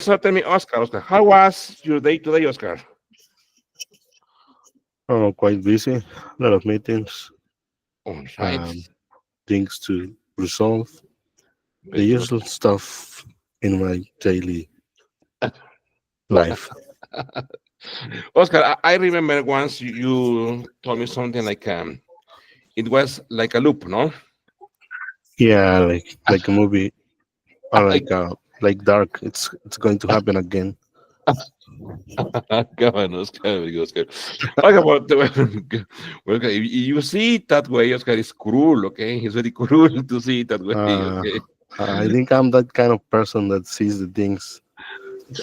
So tell me, Oscar, how was your day today, Oscar? Oh, quite busy. A lot of meetings, All right. um, things to resolve. The Very good. usual stuff in my daily life. Oscar, I remember once you told me something like it was like a loop, no? Yeah, like a movie or like Dark. It's going to happen again. Come on, Oscar, very good, Oscar. Okay, but well, okay, if you see it that way, Oscar is cruel, okay? It's very cruel to see it that way, Uh, okay? I think I'm that kind of person that sees the things.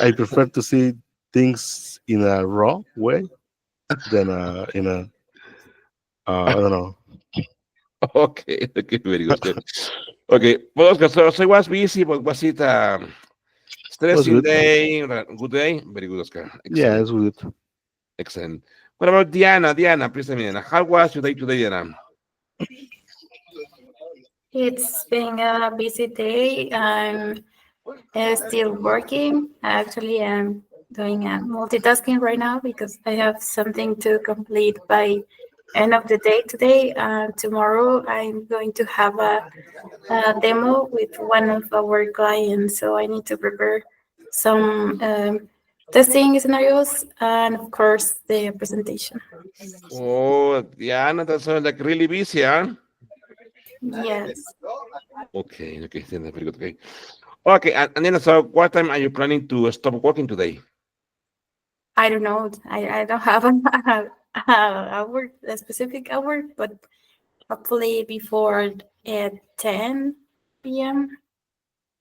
I prefer to see things in a raw way than in a I don't know. Okay, okay, very good, Oscar. Okay, well, Oscar, so it was busy, but was it It was stressing good. day, good day? Very good, Oscar. Yeah, Excellent, it's good. excellent. What about Diana? Diana, please tell me, Diana, how was your day today, Diana? It's been a busy day. I'm still working. Actually, I'm doing multitasking right now because I have something to complete by end of the day today. Tomorrow, I'm going to have a demo with one of our clients, so I need to prepare some testing scenarios and, of course, the presentation. Oh, Diana, that sounds like really busy, huh? Yes. Okay, okay, then very good. Okay, okay, and then so what time are you planning to stop working today? I don't know. I don't have a specific hour, but hopefully before 10 p.m.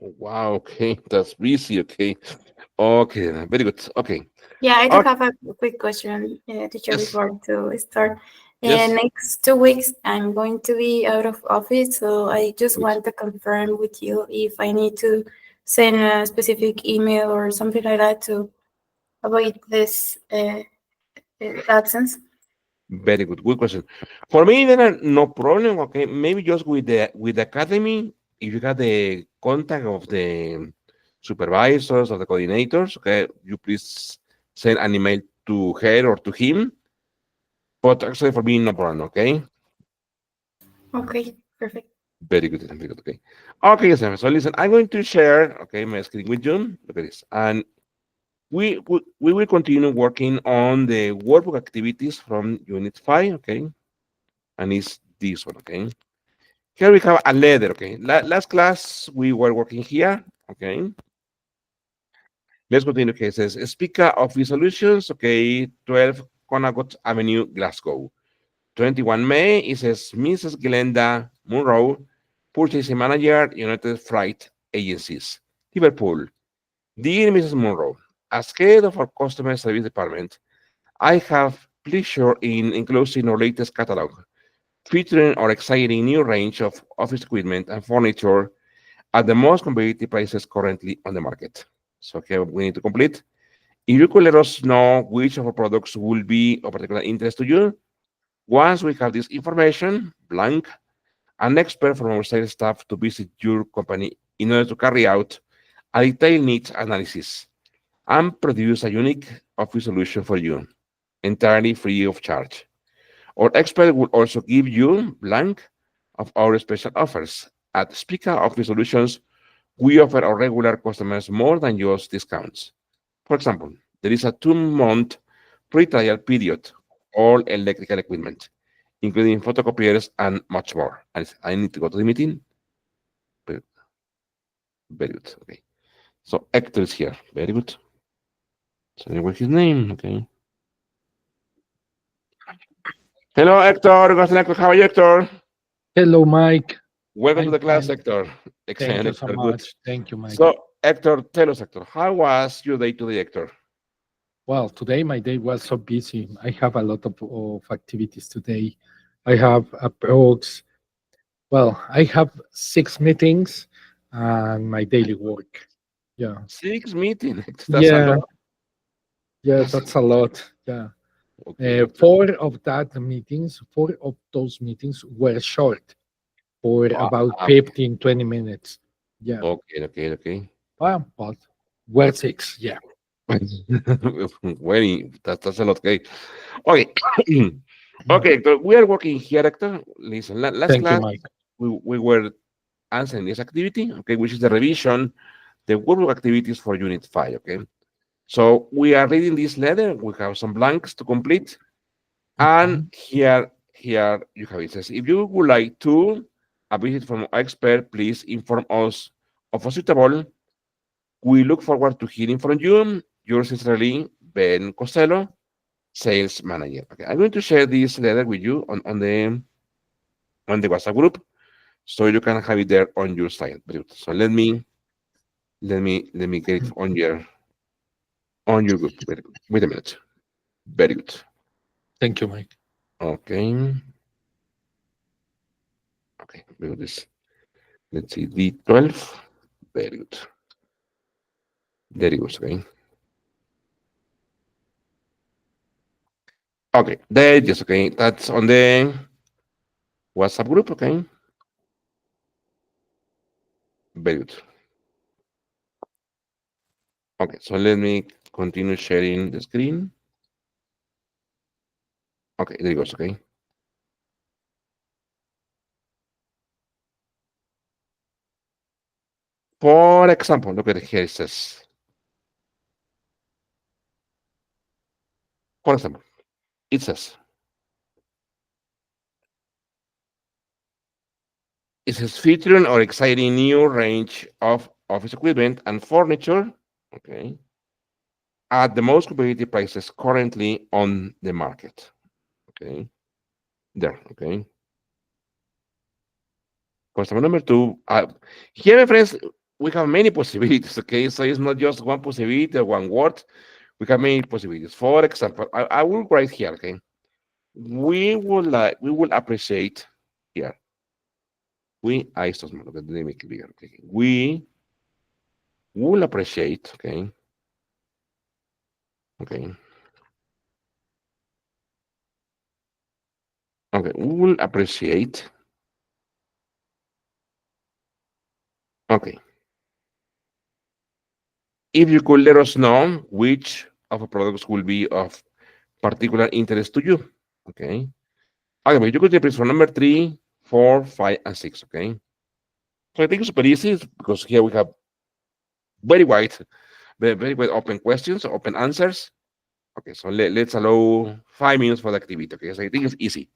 Oh, wow, okay, that's busy. Okay, okay, then, very good. Okay, Yeah, I do okay, have a quick question, teacher, yes, before to start. yes. Next 2 weeks, I'm going to be out of office, so I just Good. want to confirm with you if I need to send a specific email or something like that to avoid this absence. Very good, good question. For me, then no problem. Okay, maybe just with the academy, if you have the contact of the supervisors or the coordinators, okay, you please send an email to her or to him. But actually, for me, no problem. Okay, Okay, perfect. very good, very good. Okay, okay, yes, so listen, I'm going to share okay my screen with you. Look at this, and we will continue working on the workbook activities from Unit 5. Okay, and it's this one. Okay. Here we have a letter, okay? Last class, we were working here, okay? Let's continue, okay? It says, Speaker of the Solutions, okay, 12 Conagot Avenue, Glasgow. 21 May, it says, Mrs. Glenda Munro, Purchasing Manager, United Freight Agencies, Liverpool. Dear Mrs. Munro, as head of our customer service department, I have pleasure in enclosing our latest catalog, featuring our exciting new range of office equipment and furniture at the most competitive prices currently on the market. So here we need to complete. If you could let us know which of our products will be of particular interest to you. Once we have this information, blank, an expert from our sales staff to visit your company in order to carry out a detailed needs analysis and produce a unique office solution for you, entirely free of charge. Our expert will also give you blank of our special offers. At Speaker Office Solutions, we offer our regular customers more than just discounts. For example, there is a 2-month free trial period of all electrical equipment, including photocopiers and much more. And I need to go to the meeting. Very very good. Okay. So Hector is here. Very good. So what's his name? Okay. Hello, Hector. Good afternoon, Hector. How are you, Hector? Hello, Mike. Welcome to I'm the class, fine. Hector. Thank Excellent, you so Hector. Good. much. Thank you, Mike. So, Hector, tell us, Hector, how was your day today, Hector? Well, today my day was so busy. I have a lot of activities today. I have approx, well, I have 6 meetings and my daily work. Yeah. 6 meetings. That's a Yeah. lot. Yeah, That's that's a lot. Yeah. okay. Okay. Four of those meetings were short for Wow. about 15, 20 minutes. Yeah. Okay. Okay. Okay. Well, but Well, six. Yeah. Very, that's a lot. Okay. Okay. Okay, so we are working here, Hector. Listen, last Thank you, class Mike. we were answering this activity, okay, which is the revision, the workbook activities for Unit 5, okay? So we are reading this letter. We have some blanks to complete. And Mhm. here you have it. Says, if you would like to a visit from our expert, please inform us of a suitable. We look forward to hearing from you. Yours sincerely, Ben Costello, Sales Manager. Okay, I'm going to share this letter with you on the WhatsApp group, so you can have it there on your side. Very good. So let me get it on your group. Very good. Wait a minute. Very good. Thank you, Mike. Okay. Okay. Very good. Let's see. D12. Very good. There it goes. Okay. Okay. There it is. Okay. That's on the WhatsApp group. Okay. Very good. Okay. So let me continue sharing the screen. Okay. There it goes. Okay. For example, look at here. It says, for example, it says, it says featuring or exciting new range of office equipment and furniture. Okay. At the most competitive prices currently on the market. Okay. There. Okay. Customer number two. Here, my friends, we have many possibilities. Okay. So it's not just one possibility or one word. We have many possibilities. For example, I will write here. Okay. We will appreciate here. Esto es malo, let me make it bigger. Okay. We will appreciate. Okay. Okay. Okay. We will appreciate. Okay. If you could let us know which of the products will be of particular interest to you. Okay. Okay, but you could please for number 3, 4, 5, and 6. Okay. So I think it's super easy because here we have very wide, very wide open questions, open answers. Okay, so let's allow 5 minutes for the activity. Okay, so I think it's easy.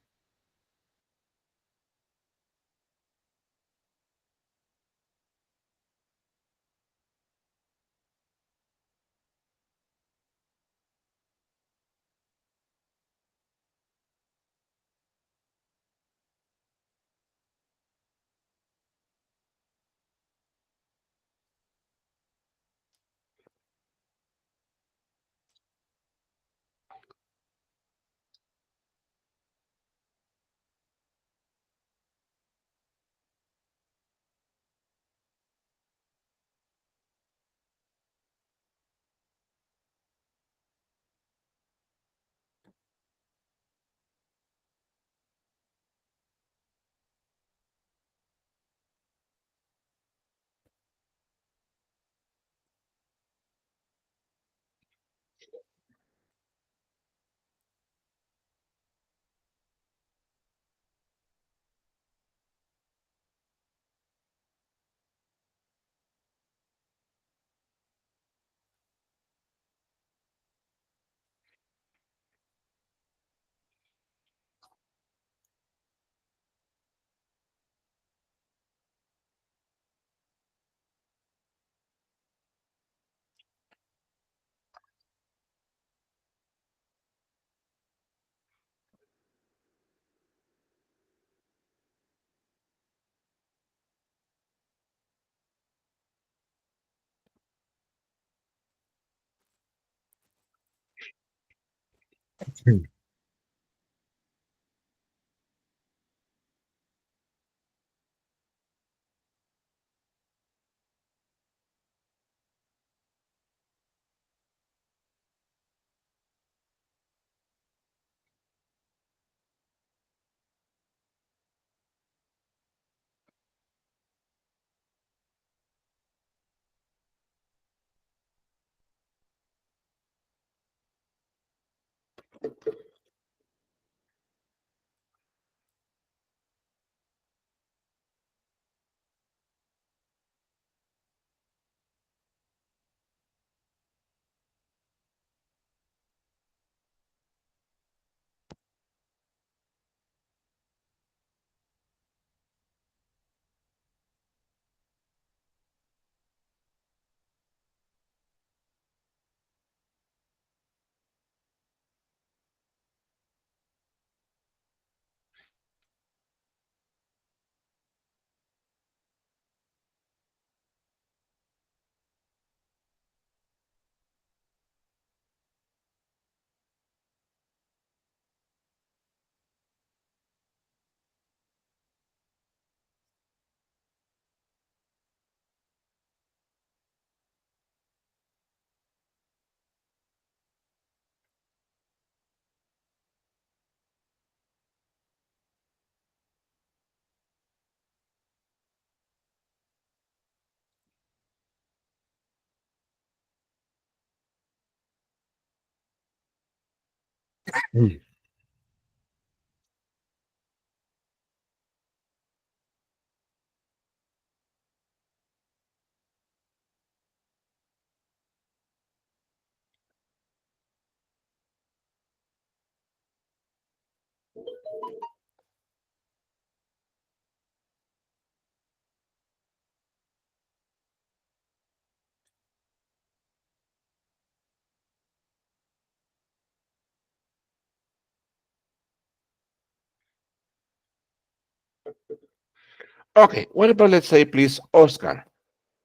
Okay, what about, let's say, please, Oscar?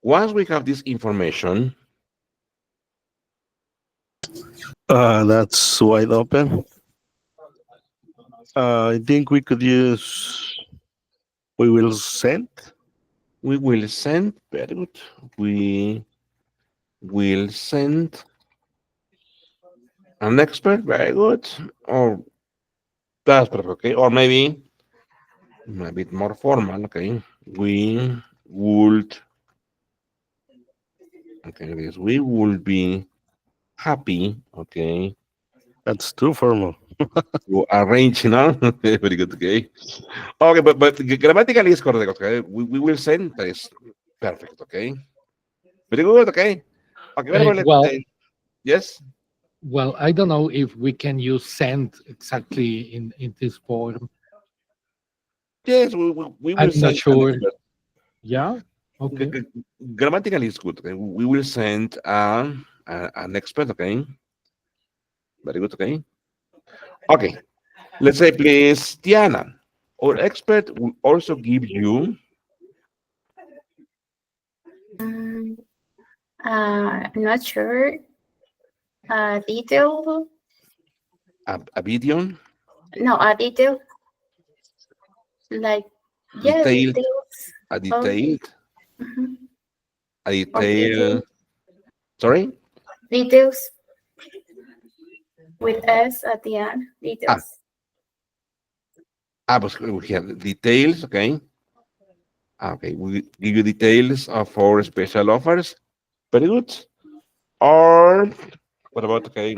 Once we have this information, That's wide open. I think we could use we will send. we will send, very good, we will send an expert, very good, or that's perfect, okay, or maybe a bit more formal, okay, we would, okay, this, we will be happy, okay, That's too formal. to arrange, very good, okay. Okay, but grammatically is correct, okay, we will send, that is perfect, okay, very good, okay. Okay, what Uh, about, let's well, say, yes? well, I don't know if we can use send exactly in this form. Yes, we will I'm not send an sure. expert. Yeah. G- Okay. g- Grammatically is good. Okay, we will send an expert. Okay, very good. Okay, okay. Let's say, please, Tiana. Our expert will also give you Um, not sure. Detail? a video, No, a detail. Like, yeah, detailed, details. a Oh, detailed, mhm. a Or detail. detail. Sorry. Details with S at the end. Ah, Details. pues we have details. Okay. Okay, we give you details of our special offers. Very good. Or what about, okay?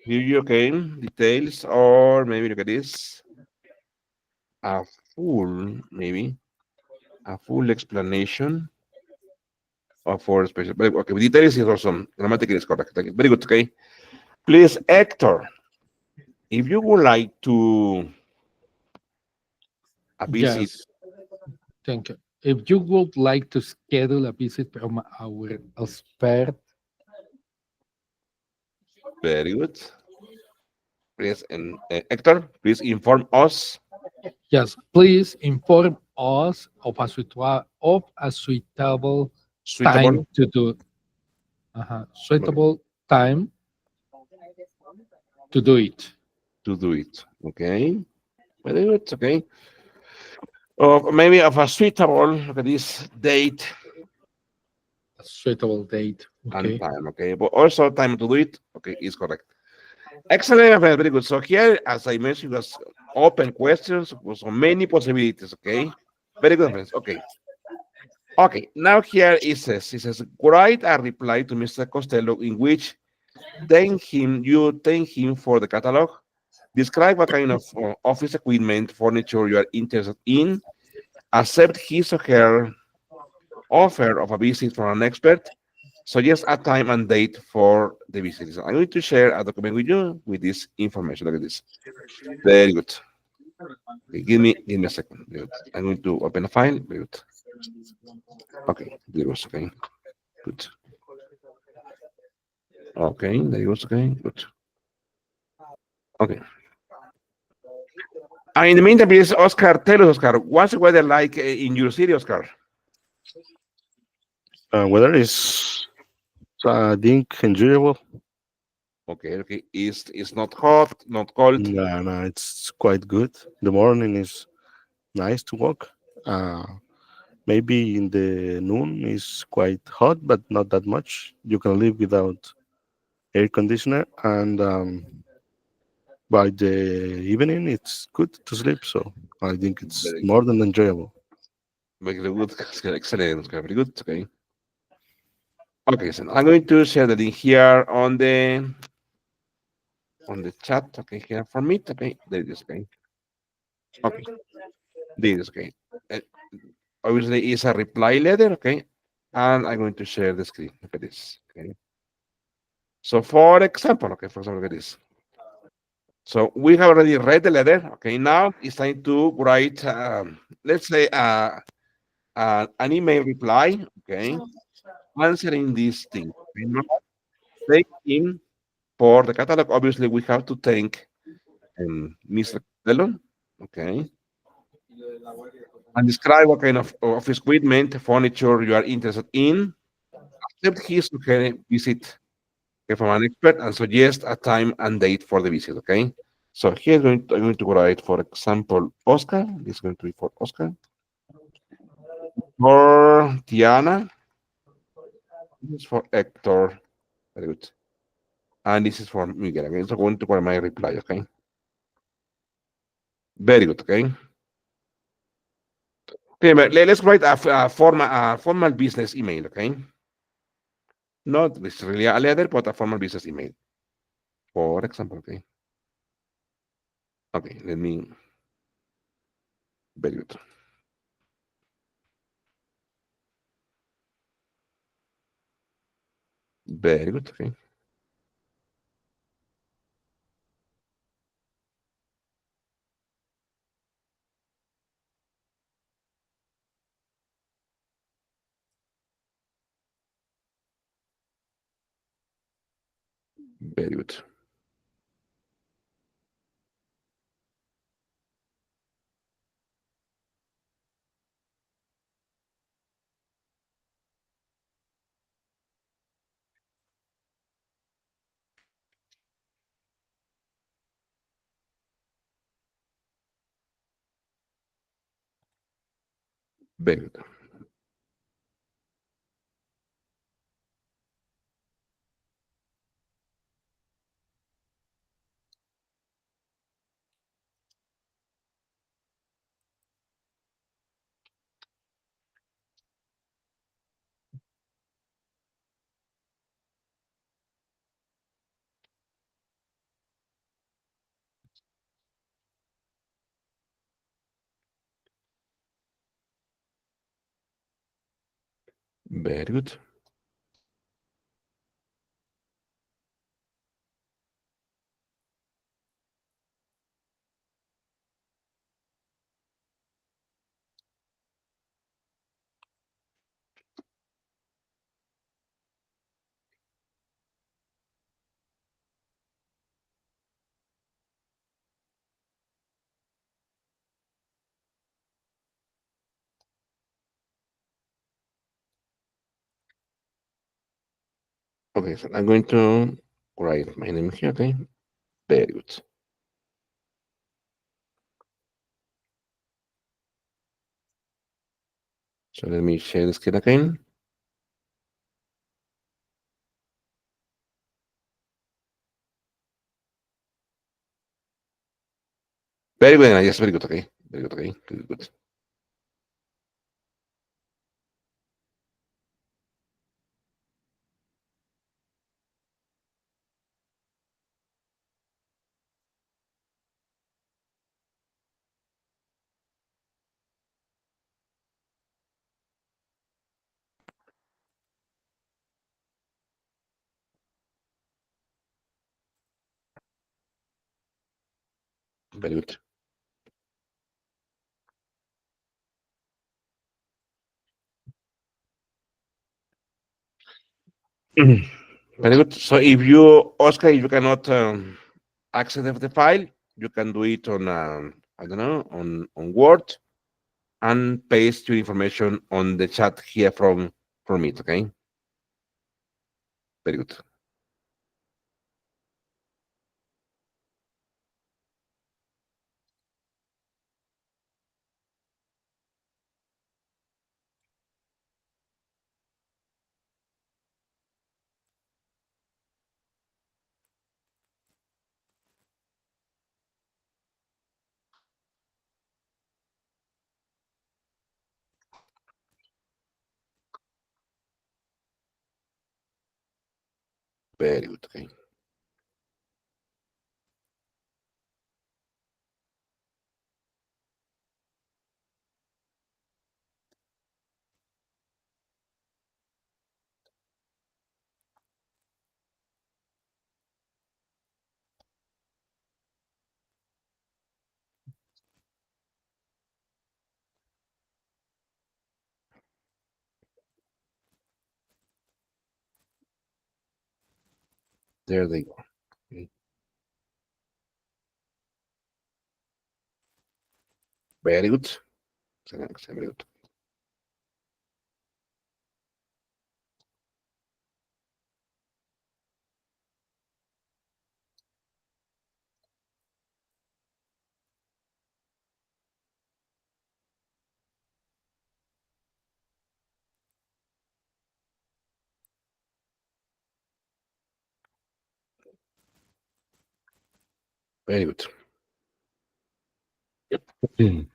Give you, okay, details, or maybe look at this, a full, maybe a full explanation of our special. Okay, details is also grammatically is correct. Okay, very good. Okay, please, Hector, if you would like to visit, Yes. Thank you. If you would like to schedule a visit from our expert, very good. Please, and Hector, please inform us. yes, please inform us of a suitable time Suitable to do suitable time to do it. to do it. Okay, very good. Okay, maybe of a suitable, look at this date A suitable date. and Okay. time. Okay, but also time to do it. Okay, is correct. Excellent, my friend. Very good. So here, as I mentioned, was open questions with so many possibilities. Okay, very good, friends. Okay, okay. Now here it says, write a reply to Mr. Costello in which you thank him for the catalog. Describe what kind of office equipment, furniture you are interested in. Accept his or her offer of a visit from an expert. Suggest a time and date for the visit. So I'm going to share a document with you with this information. Look at this. Very good. Okay, give me a second. Very good. I'm going to open a file. Very good. Okay, there goes. Okay, good. Okay, there goes. Okay, good. Okay. And in the meantime, please, Oscar, tell us, Oscar, what's the weather like in your city, Oscar? Weather is, I think, enjoyable. Okay, okay. It's not hot, not cold. No, no, it's quite good. The morning is nice to walk. Uh, Maybe in the noon is quite hot, but not that much. You can live without air conditioner, and by the evening it's good to sleep. So I think it's Very, more than enjoyable. very good. Excellent, Oscar. Very good. Okay. Okay, so I'm going to share the link here on the chat. Okay, here for me. Okay, there it is. Okay. Okay, there it is. Okay. Uh, Obviously, it's a reply letter. Okay, and I'm going to share the screen. Look at this. Okay. So, for example, okay, for example, look at this. So we have already read the letter. Okay, now it's time to write, let's say, an email reply. Okay, answering these things. Okay, now thank him for the catalog. Obviously, we have to thank Mr. Costello. Okay, and describe what kind of office equipment, furniture you are interested in. Accept his or her visit, okay, from an expert and suggest a time and date for the visit. Okay. So here I'm going to write, for example, Oscar. This is going to be for Oscar. For Tiana. This is for Hector. Very good. And this is for Miguel. Okay. So I'm going to write my reply. Okay. Very good. Okay. Okay, but let's write a formal business email. Okay. Not this really a letter, but a formal business email. For example. Okay. Okay. Let me. Very good. Very good. Okay. Very good. Very good. Very good. Okay, so I'm going to write my name here. Okay. Very good. So let me share the screen again. Very good. Yes, very good. Okay. Very good. Okay. Good. Good. Very good. Very good. So if you, Oscar, if you cannot access the file, you can do it on, I don't know, on Word and paste your information on the chat here from it. Okay. Very good. Very good. Okay. There they go. Okay. Very good. Excellent, very good. Very good. Mm.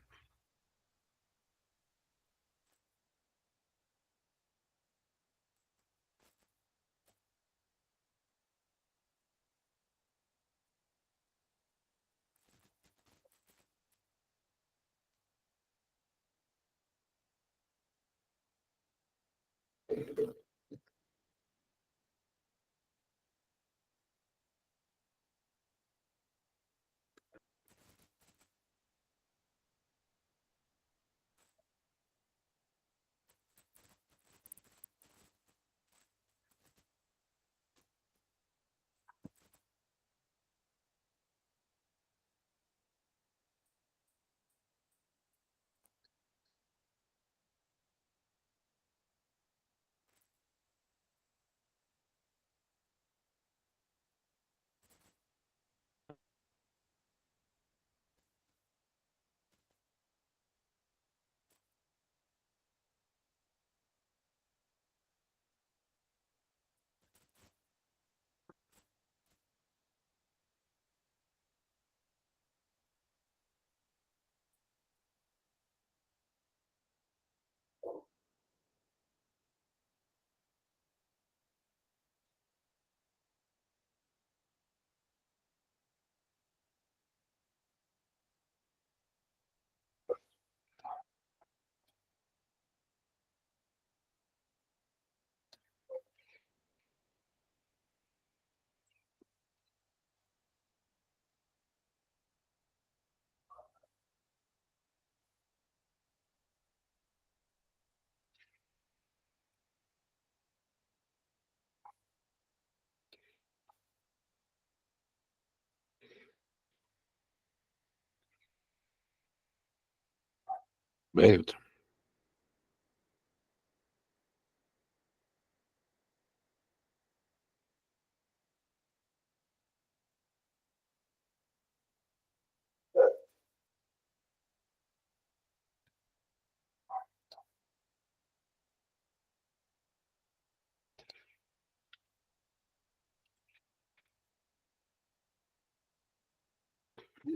Very good.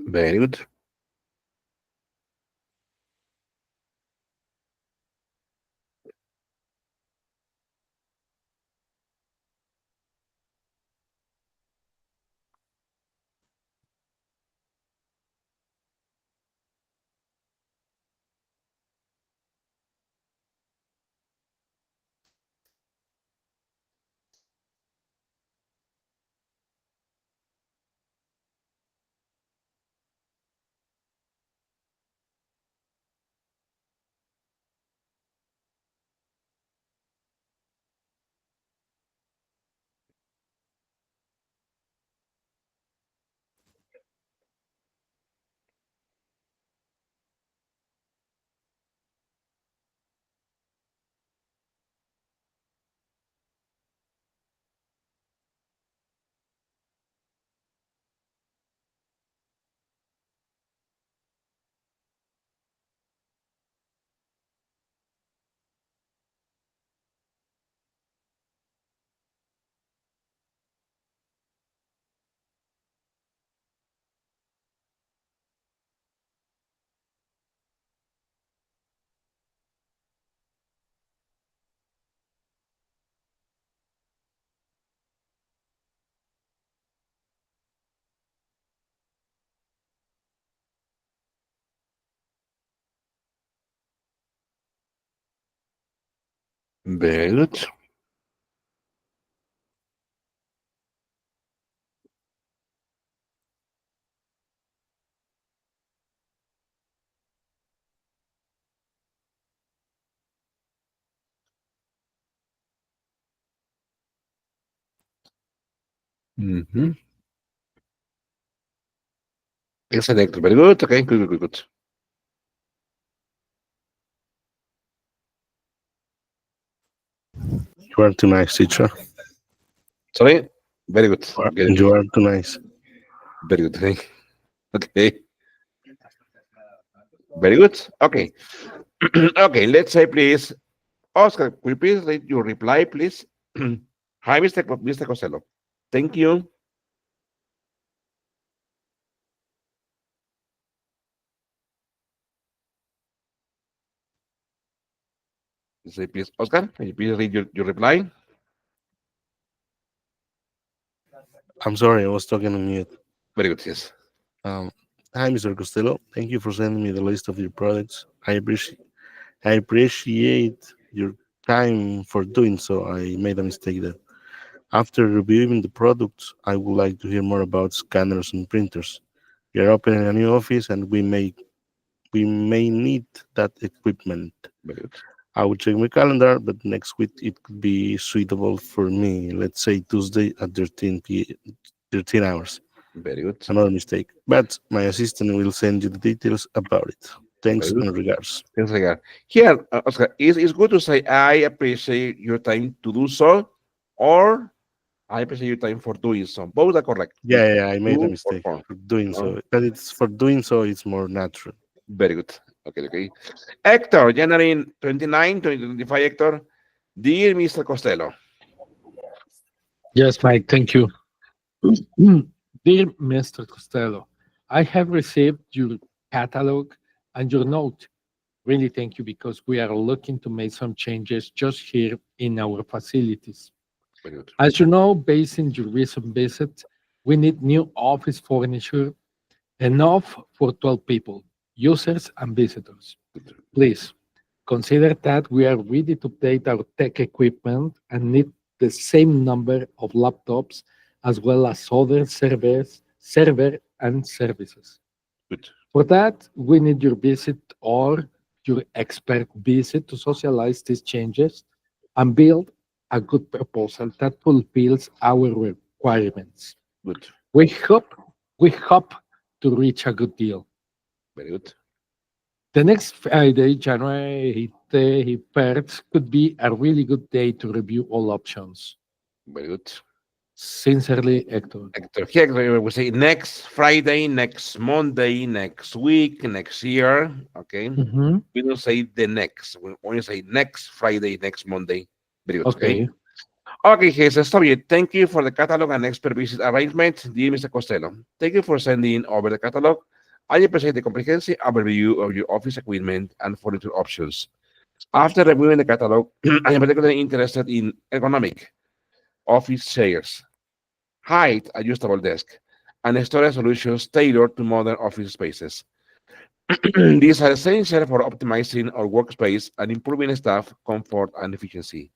Very good. Very good. Mm-hmm. Excellent. Very good. Okay, good, good, good, good. You are too nice, teacher. Sorry. Very good. Get it. You are too nice. Very good. Okay. Okay. Very good. Okay. Okay. Let's say, please, Oscar, could you please read your reply, please? Hi, Mr. Costello. Thank you. Say, please, Oscar, can you please read your reply? I'm sorry, I was talking on mute. Very good. Yes. Um, Hi, Mr. Costello. Thank you for sending me the list of your products. I appreciate your time for doing so. I made a mistake that after reviewing the products, I would like to hear more about scanners and printers. We are opening a new office and we may need that equipment. Very good. I will check my calendar, but next week it could be suitable for me. Let's say Tuesday at 13 hours. Very good. Another mistake. But my assistant will send you the details about it. Very Thanks good. and regards. Things like that. Here, Oscar, it's good to say, I appreciate your time to do so, or I appreciate your time for doing so. Both are correct. You Yeah, yeah, I made a do or mistake for. for doing No? so. But it's for doing so, it's more natural. Very good. Okay, okay. Hector, January 29, 2025, Hector. Dear Mr. Costello. Yes, Mike, thank you. Dear Mr. Costello, I have received your catalog and your note. Really thank you because we are looking to make some changes just here in our facilities. Very good. As you know, based in your recent visit, we need new office furniture, enough for 12 people, users and visitors. Please consider that we are ready to update our tech equipment and need the same number of laptops as well as other server and services. Good. For that, we need your visit or your expert visit to socialize these changes and build a good proposal that fulfills our requirements. Good. We hope we hope to reach a good deal. Very good. The next Friday, January 31st, could be a really good day to review all options. Very good. Sincerely, Hector. Hector, here we say next Friday, next Monday, next week, next year. Okay. Mhm. We don't say the next. We only say next Friday, next Monday. Very good. Okay. Okay. Okay, Jesus, está bien. Thank you for the catalog and expert visit arrangement, dear Mr. Costello. Thank you for sending over the catalog. I appreciate the comprehensive overview of your office equipment and furniture options. After reviewing the catalog, I am particularly interested in ergonomic office chairs, height adjustable desk, and storage solutions tailored to modern office spaces. These are essential for optimizing our workspace and improving staff comfort and efficiency.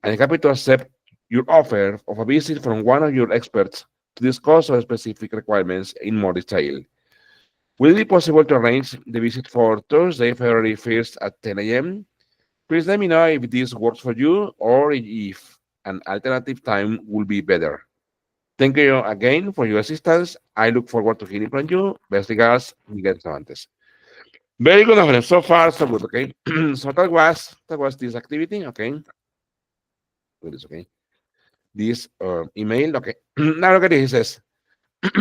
I'm happy to accept your offer of a visit from one of your experts to discuss our specific requirements in more detail. Will it be possible to arrange the visit for Thursday, February 1st at 10 a.m.? Please let me know if this works for you or if an alternative time will be better. Thank you again for your assistance. I look forward to hearing from you. Best regards, Miguel Cervantes. Very good, my friend. So far, so good. Okay. So that was this activity. Okay. Good. Okay. This email. Okay. Now look at this. It says,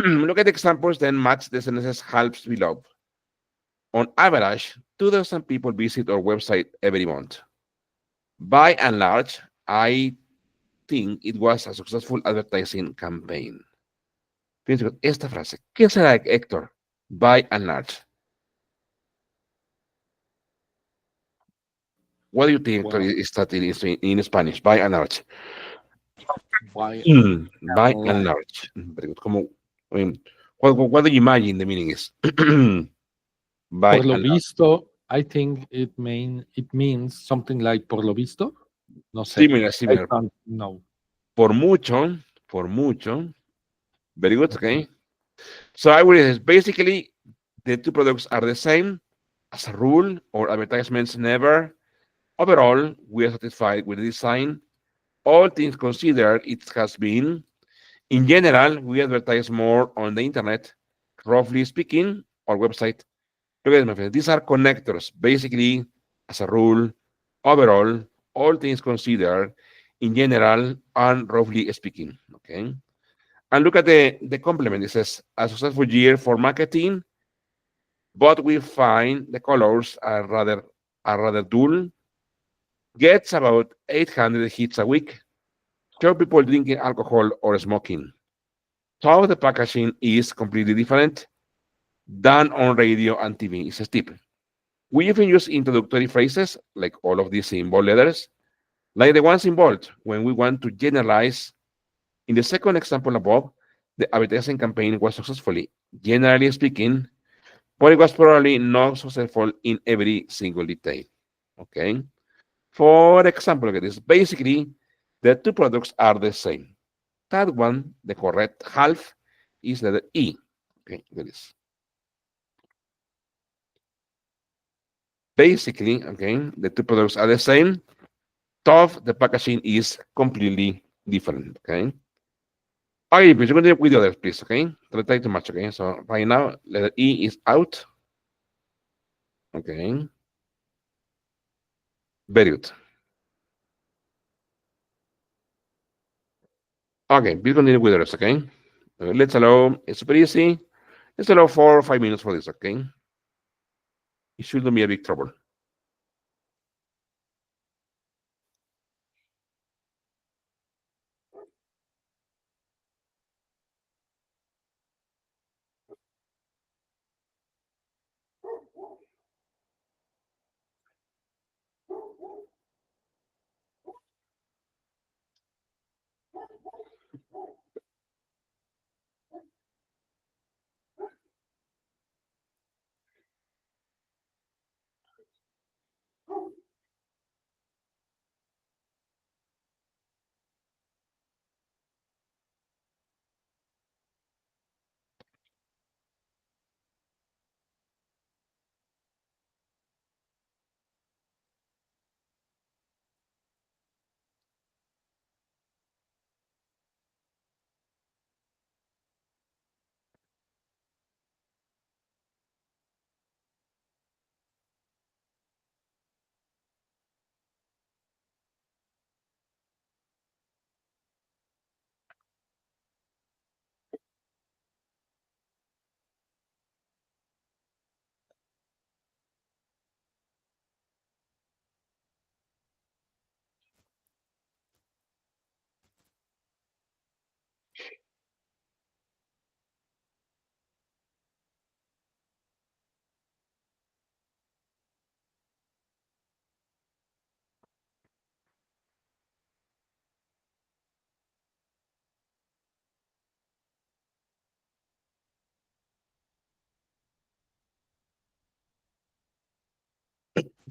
look at the examples, then match the sentences helps below. On average, 2,000 people visit our website every month. By and large, I think it was a successful advertising campaign. Fíjense con esta frase. ¿Qué será, Héctor? By and large. What do you think, Héctor, Well, is that in Spanish? By and large. by By and and large. large. Very good. Como, I mean, what do you imagine the meaning is? By Por lo and large. visto, I think it means something like por lo visto. No sé. Similar, I similar. don't know. Por mucho. Very good. Okay. So I would say basically the two products are the same as a rule, or advertisements never. Overall, we are satisfied with the design. All things considered, it has been. In general, we advertise more on the internet, roughly speaking, our website. Look at it, my friends. These are connectors. Basically, as a rule, overall, all things considered, in general, and roughly speaking. Okay. And look at the complement. It says a successful year for marketing, but we find the colors are rather dull. Gets about 800 hits a week. Show people drinking alcohol or smoking. How the packaging is completely different than on radio and TV. It's a tip. We even use introductory phrases like all of these in bold letters, like the ones in bold when we want to generalize. In the second example above, the advertising campaign was successfully, generally speaking, but it was probably not successful in every single detail. Okay. For example, look at this. Basically, the two products are the same. That one, the correct half, is letter E. Okay, there is. Basically, okay, the two products are the same. Top, the packaging is completely different. Okay. Okay, please continue with the others, please. Okay. Don't take too much. Okay. So right now, letter E is out. Okay. Very good. Okay, please continue with the rest. Okay. Let's allow, it's super easy. Let's allow 4 or 5 minutes for this. Okay. It shouldn't be a big trouble.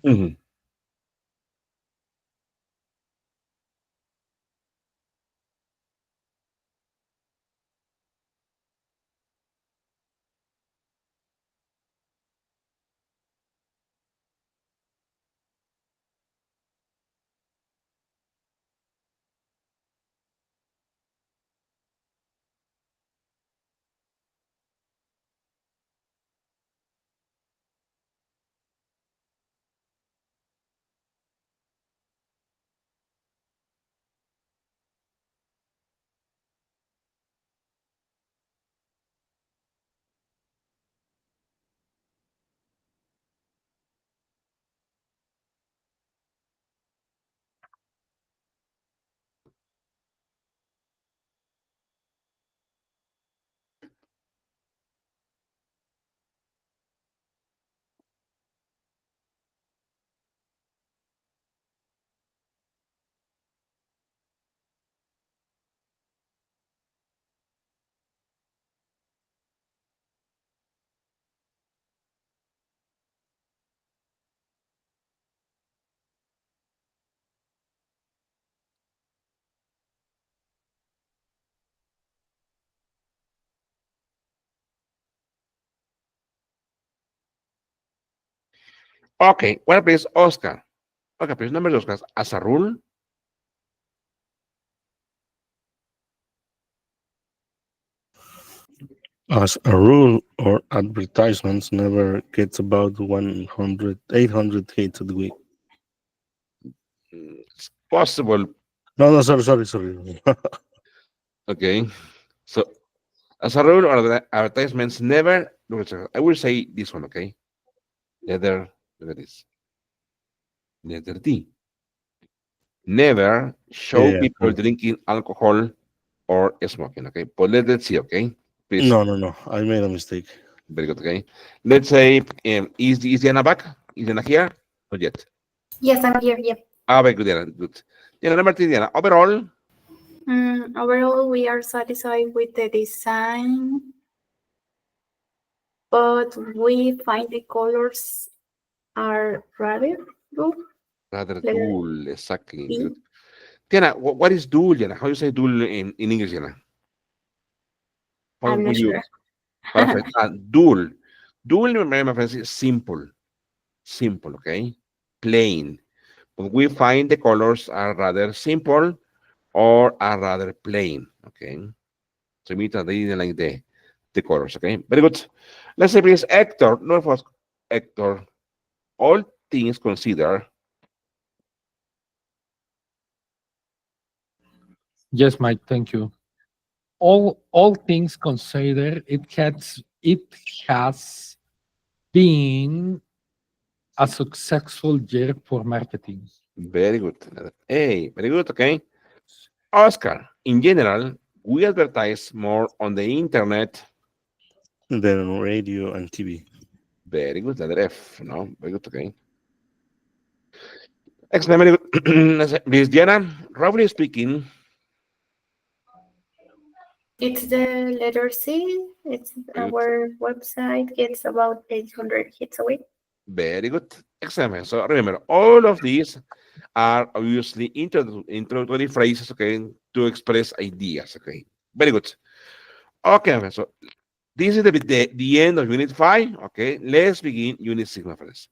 Mhm. Okay, well, please, Oscar. Okay, please, number two, Oscar. As a rule, As a rule, our advertisements never gets about 100, 800 hits a week. it's possible. No, no, sorry. Okay, so as a rule, our advertisements never. I will say this one. Okay, letter. Look at this. Letter D. Never Yeah, show yeah, people sure. drinking alcohol or smoking. Okay, but let's see. Okay, please. No. I made a mistake. Very good. Okay, let's say is Diana back? Is Diana here? Not yet. Yes, I'm here. Yep. Ah, very good, Diana. Good. Diana, number three, Diana. Overall, Overall, we are satisfied with the design, but we find the colors are rather good. rather Letter dull. Exactly. Very B. good. Diana, what is dull, Diana? How you say dull in English, Diana? How I'm would not you? sure. Perfect. Dull. Dull, my friends, is simple. Simple, okay? Plain. But we find the colors are rather simple or are rather plain, okay? So we didn't like the colors, okay? Very good. Let's say please, Hector. No, first, Hector. All things considered, Yes, Mike, thank you. All things considered, it has been a successful year for marketing. very good. Hey, very good, okay? Oscar, in general, we advertise more on the internet. Then radio and TV. Very good, letter F, no? Very good, okay? Excellent, very good. Let's say, please, Diana, roughly speaking, It's the letter C. It's very good. our website gets about 800 hits a week. Very good. Excellent. So remember, all of these are obviously introductory phrases, okay, to express ideas, okay. Very good. Okay, so this is the end of Unit 5, okay. Let's begin Unit 6, my friends.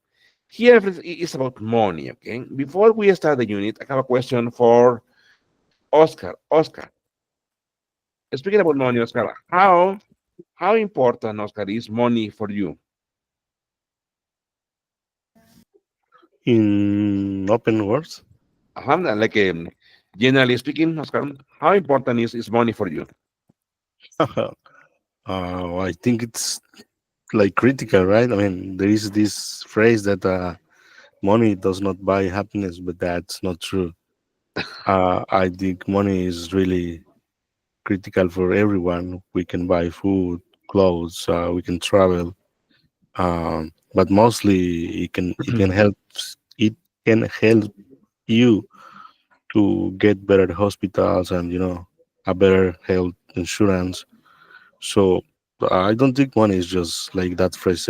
Here, friends, it's about money, okay. Before we start the unit, I have a question for Oscar. Oscar, speaking about money, Oscar, how important, Oscar, is money for you? In open words, Like generally speaking, Oscar, how important is money for you? I think it's like critical, right? I mean, there is this phrase that money does not buy happiness, but that's not true. I think money is really critical for everyone. We can buy food, clothes, we can travel, but mostly it can help it can help you to get better hospitals and a better health insurance. So I don't think money is just like that phrase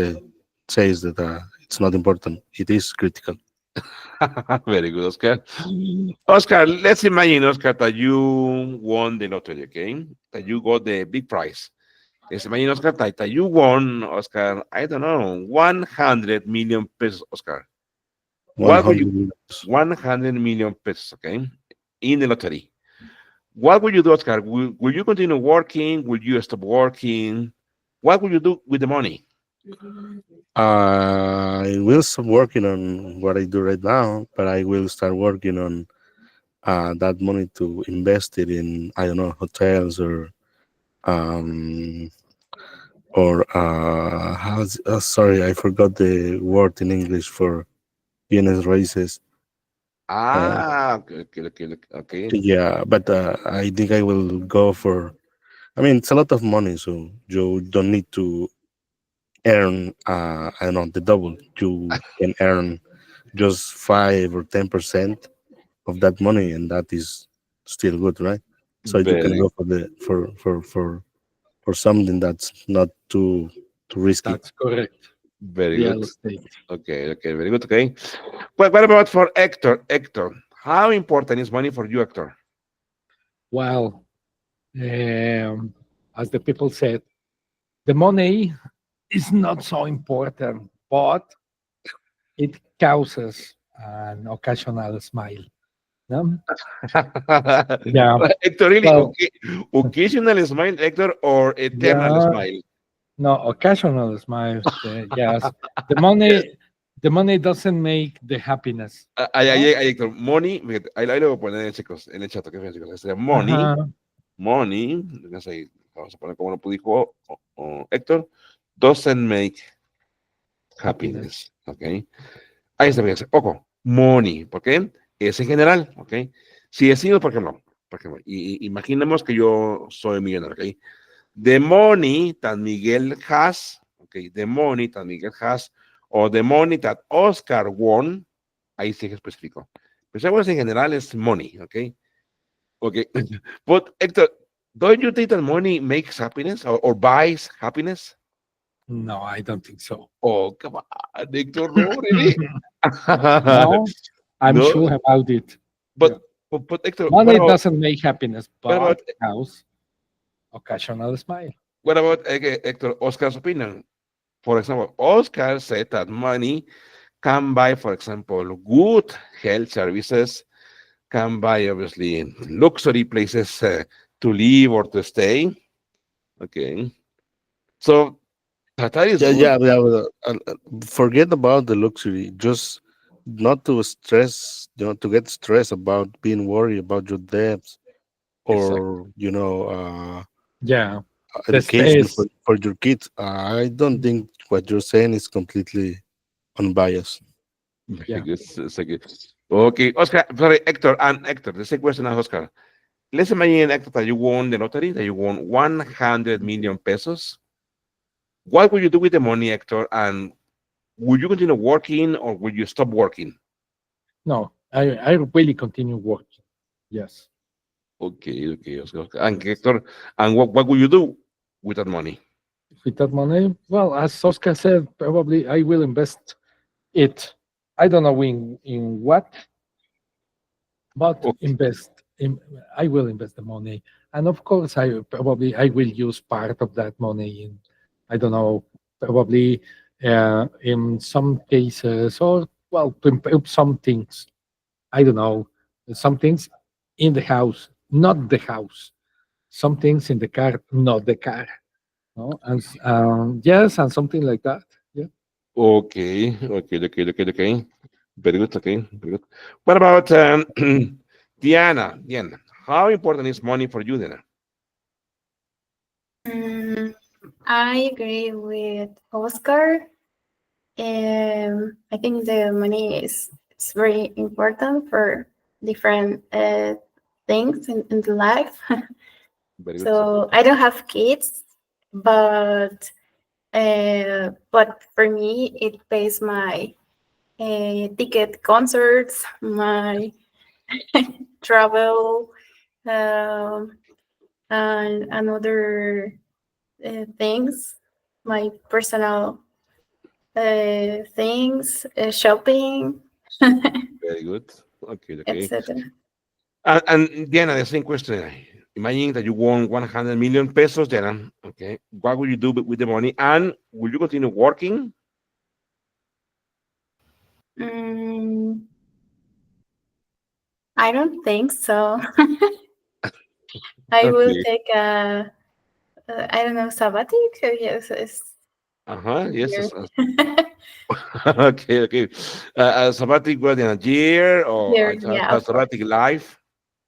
says that it's not important. It is critical. Very good, Oscar. Oscar, let's imagine, Oscar, that you won the lottery, okay? That you got the big prize. Let's imagine, Oscar, that you won, Oscar, I don't know, 100 million pesos, Oscar. What would you, 100 100 million pesos, okay? In the lottery. What would you do, Oscar? Will you continue working? Will you stop working? What will you do with the money? I will stop working on what I do right now, but I will start working on that money to invest it in, I don't know, hotels um, or sorry, I forgot the word in English for bienes raíces. Uh, Okay, okay, okay, okay. Okay. yeah, but I think I will go for. I mean, it's a lot of money, so you don't need to earn. I don't know, the double. You can earn just 5 or 10% of that money, and that is still good, right? So you can Very, go for the for something that's not too risky. That's correct. very good. Real estate. Okay, okay, very good. Okay. What about for Hector? Hector, how important is money for you, Hector? Well, as the people said, the money is not so important, but it causes an occasional smile. No? Yeah. Hector, really? Well, Okay. Occasional smile, Hector, or eternal yeah. smile? No, occasional smile. Yes. The money, the money doesn't make the happiness. No. Héctor, money, fíjate, ahí lo voy a poner, chicos, en el chat, ¿ok? Fíjense, chicos, sería money, Uh-huh. money, no sé, vamos a poner como lo dijo Héctor, doesn't make Happiness. happiness, ¿ok? Ahí está, fíjense, ojo, money, ¿por qué? Es en general, ¿ok? Si decido, ¿por qué no? Imaginemos que yo soy millonario, ¿ok? The money that Miguel has, okay, the money that Miguel has, or the money that Oscar won, ahí sí que especifico. Pues algo en general es money, okay? Okay. But Hector, don't you think that money makes happiness or buys happiness? No, I don't think so. Oh, come on, Hector, no, really? No, I'm No, sure about it. but, Yeah. but Hector, Money doesn't make happiness, what but about house occasional smile. what about Hector Oscar's opinion? For example, Oscar said that money can buy, for example, good health services, can buy obviously luxury places to live or to stay. Okay, so that is Yeah, good. yeah, yeah. Forget about the luxury. Just not to stress, to get stressed about being worried about your debts Exactly. or Yeah. The education stress. for your kids. I don't think what you're saying is completely unbiased. Yeah. Very good. So good. Okay, Oscar. Sorry, Hector. And Hector, the same question as Oscar. Let's imagine, Hector, that you won the lottery, that you won 100 million pesos. What would you do with the money, Hector? And would you continue working or would you stop working? No, I really continue working. Yes. Okay, okay, Oscar. And Hector, and what will you do with that money? With that money, well, as Oscar said, probably I will invest it. I don't know in what, but Okay, invest in. I will invest the money, and of course, I will use part of that money in. I don't know, probably in some cases, or well, to improve some things. I don't know, some things in the house, not the house. Some things in the car, not the car. No? And yes, and something like that. Yeah. okay, okay. Very good, okay, very good. What about Diana? Diana, how important is money for you, Diana? Mm, I agree with Oscar. I think the money is very important for different things in the life. Very good. So I don't have kids, but for me it pays my ticket concerts, my travel, um, and other things, my personal things, shopping, Very good. Okay. etc. And Diana, the same question. Imagine that you won 100 million pesos, Diana. Okay. What will you do with the money? And will you continue working? Mm, I don't think so. I will Okay. take I don't know, sabbatic. Yes, it's Uh-huh. Yes. here. Okay. A sabbatic what in a year or Here, yeah, a of course. sabbatic life?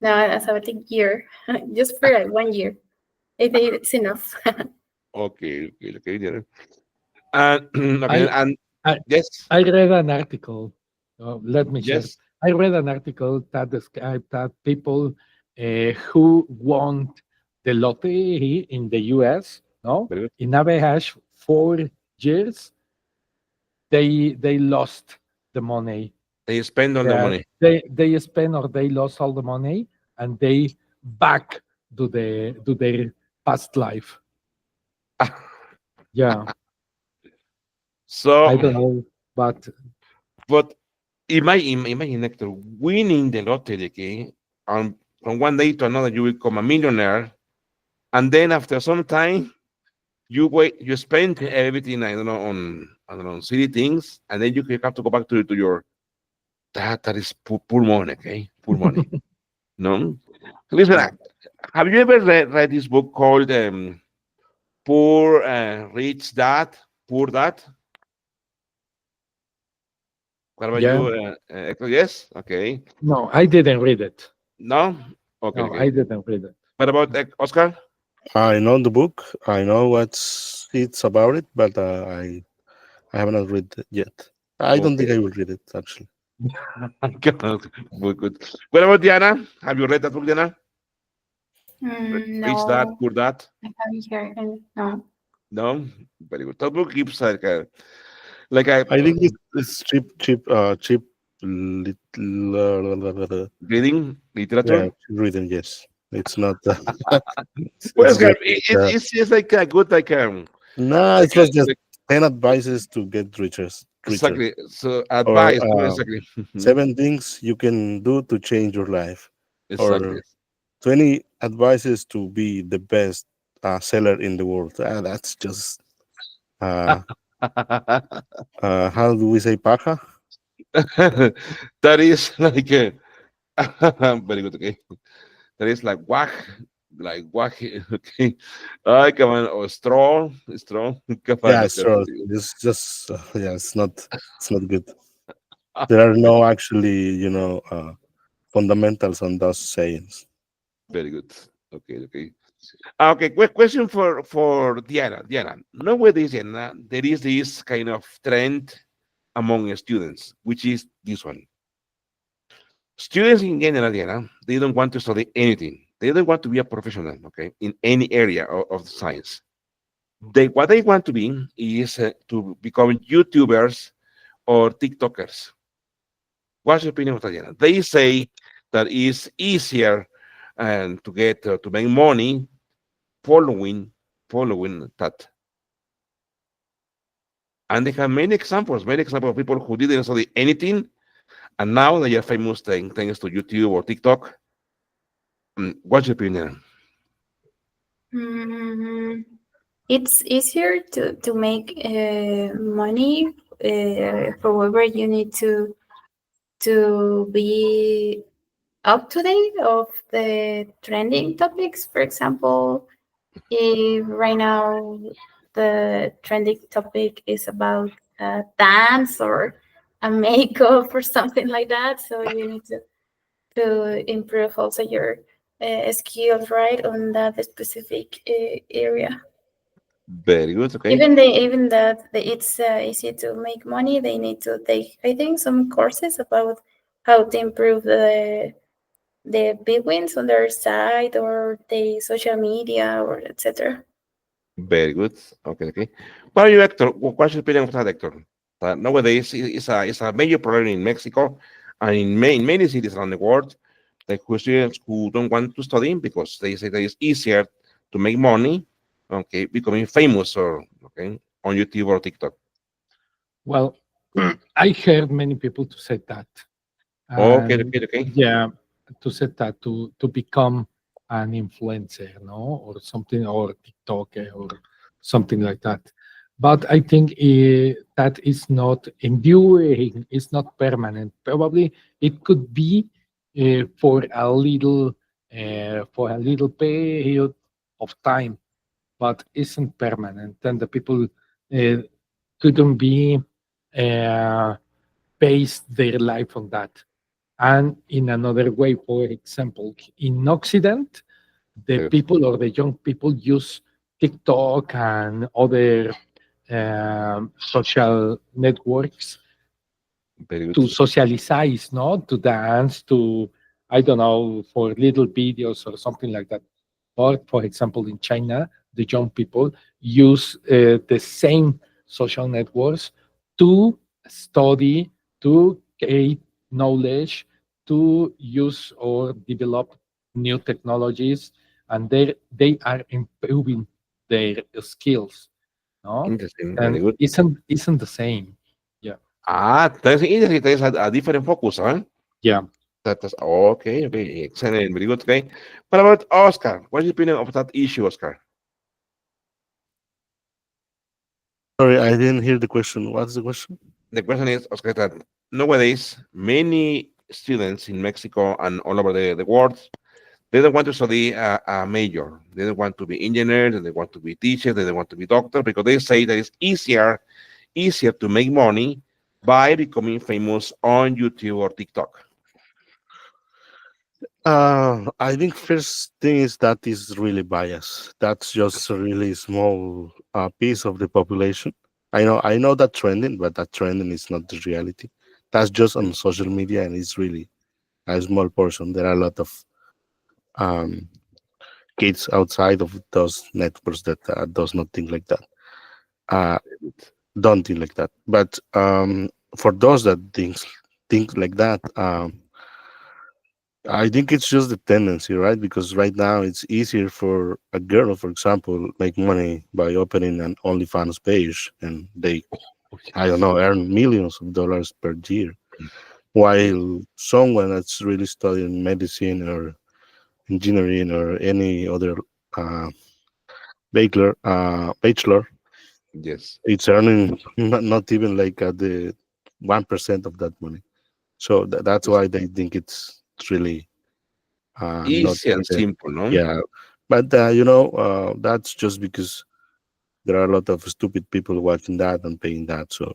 No, a sabbatic year, just for like 1 year. I think it's enough. Okay, Diana. And okay, I and I yes, I read an article. Let me share. yes, I read an article that described that people who won the lottery in the U.S. No, very good. in average 4 years, they lost the money. They spend all the Yeah, money. they spend or they lost all the money, and they back to their past life. Yeah, So, I don't know, but but imagine Hector winning the lottery, okay? And from one day to another, you become a millionaire, and then after some time, you wait, you spend everything, I don't know, on, I don't know, silly things, and then you have to go back to your, that is poor money, okay? Poor money. No? Listen, Yeah. have you ever read this book called Poor Rich Dad, Poor Dad? What about Yeah. you, Hector? Yes? Okay. No, I didn't read it. No? Okay, No, okay. I didn't read it. What about Oscar? I know the book. I know what's it's about it, but I have not read it yet. I don't think Okay. I will read it actually. Good, good. What about Diana? Have you read that book, Diana? Rich Dad, No, Poor Dad? I haven't heard any. No. No? Very good. That book gives like a I think it's cheap, little, reading yeah, literature. reading. Yes, it's not. Well, It's just. it's just like a good, No, like it was just like 10 advices to get richer, exactly. So or advice, exactly. Mhm. 7 things you can do to change your life, Exactly. or 20 advices to be the best seller in the world. That's just uh, how do we say paja? That is like a very good. Okay, that is like whack. Okay, I come on. Or straw. Come on, Yeah, Oscar. sure. It's just yeah, it's not good. There are no actually, fundamentals on those sayings. Very good. Okay, okay. Okay, quick question for Diana. Diana, nowadays, Diana, there is this kind of trend among students, which is this one. Students in general, Diana, they don't want to study anything. They don't want to be a professional, okay, in any area of the science. What they want to be is to become YouTubers or TikTokers. What's your opinion of that, Diana? They say that it's easier and to get to make money following that. And they have many examples of people who didn't study anything, and now they are famous thanks to YouTube or TikTok. What's your opinion? Mm, it's easier to make money. However, you need to be up to date of the trending topics. For example, if right now the trending topic is about dance or a makeup or something like that, so you need to improve also your skills right on that specific area. Very good. Okay. Even that it's easy to make money, they need to take, I think, some courses about how to improve the big wins on their side or the social media or etc. Very good. Okay. Okay. What are you, Hector? What's your opinion of that, Hector? Nowadays, it's a major problem in Mexico and in many cities around the world. Like who students who don't want to study because they say that it's easier to make money, okay, becoming famous or okay on YouTube or TikTok. Well, I heard many people to say that, Okay, and okay, okay. yeah, to say that to become an influencer, no, or something, or TikToker, or something like that. But I think that is not enduring. It's not permanent. Probably it could be for a little period of time, but isn't permanent. And the people uh, couldn't be uh, based their life on that. And in another way, for example, in Occident, the Very good. people or the young people use TikTok and other social networks Very good. to socialize, no, to dance, to I don't know, for little videos or something like that. Or, for example, in China, the young people use the same social networks to study, to gain knowledge, to use or develop new technologies, and they are improving their skills. No, Interesting. Very and good. isn't the same. Yeah, That's interesting. There's a different focus, huh? yeah. That's okay. Okay. Excellent. Very good. Okay. What about Oscar? What's your opinion of that issue, Oscar? Sorry, I didn't hear the question. What's the question? The question is, Oscar, that nowadays many students in Mexico and all over the world, they don't want to study a major. They don't want to be engineers. They want to be teachers. They don't want to be doctors because they say that it's easier to make money by becoming famous on YouTube or TikTok. I think first thing is that is really biased. That's just a really small piece of the population. I know that trending, but that trending is not the reality. That's just on social media, and it's really a small portion. There are a lot of um, kids outside of those networks that does not think like that. Uh, don't think like that. But for those that think like that, I think it's just the tendency, right? Because right now it's easier for a girl, for example, make money by opening an OnlyFans page, and they, Oh, I don't yes. know, earn millions of dollars per year. While someone that's really studying medicine or engineering or any other uh, bachelor, Yes. it's earning not even like the 1% of that money. So that's Yes. why they think it's really not Easy and the, simple, no? yeah. But that's just because there are a lot of stupid people watching that and paying that. So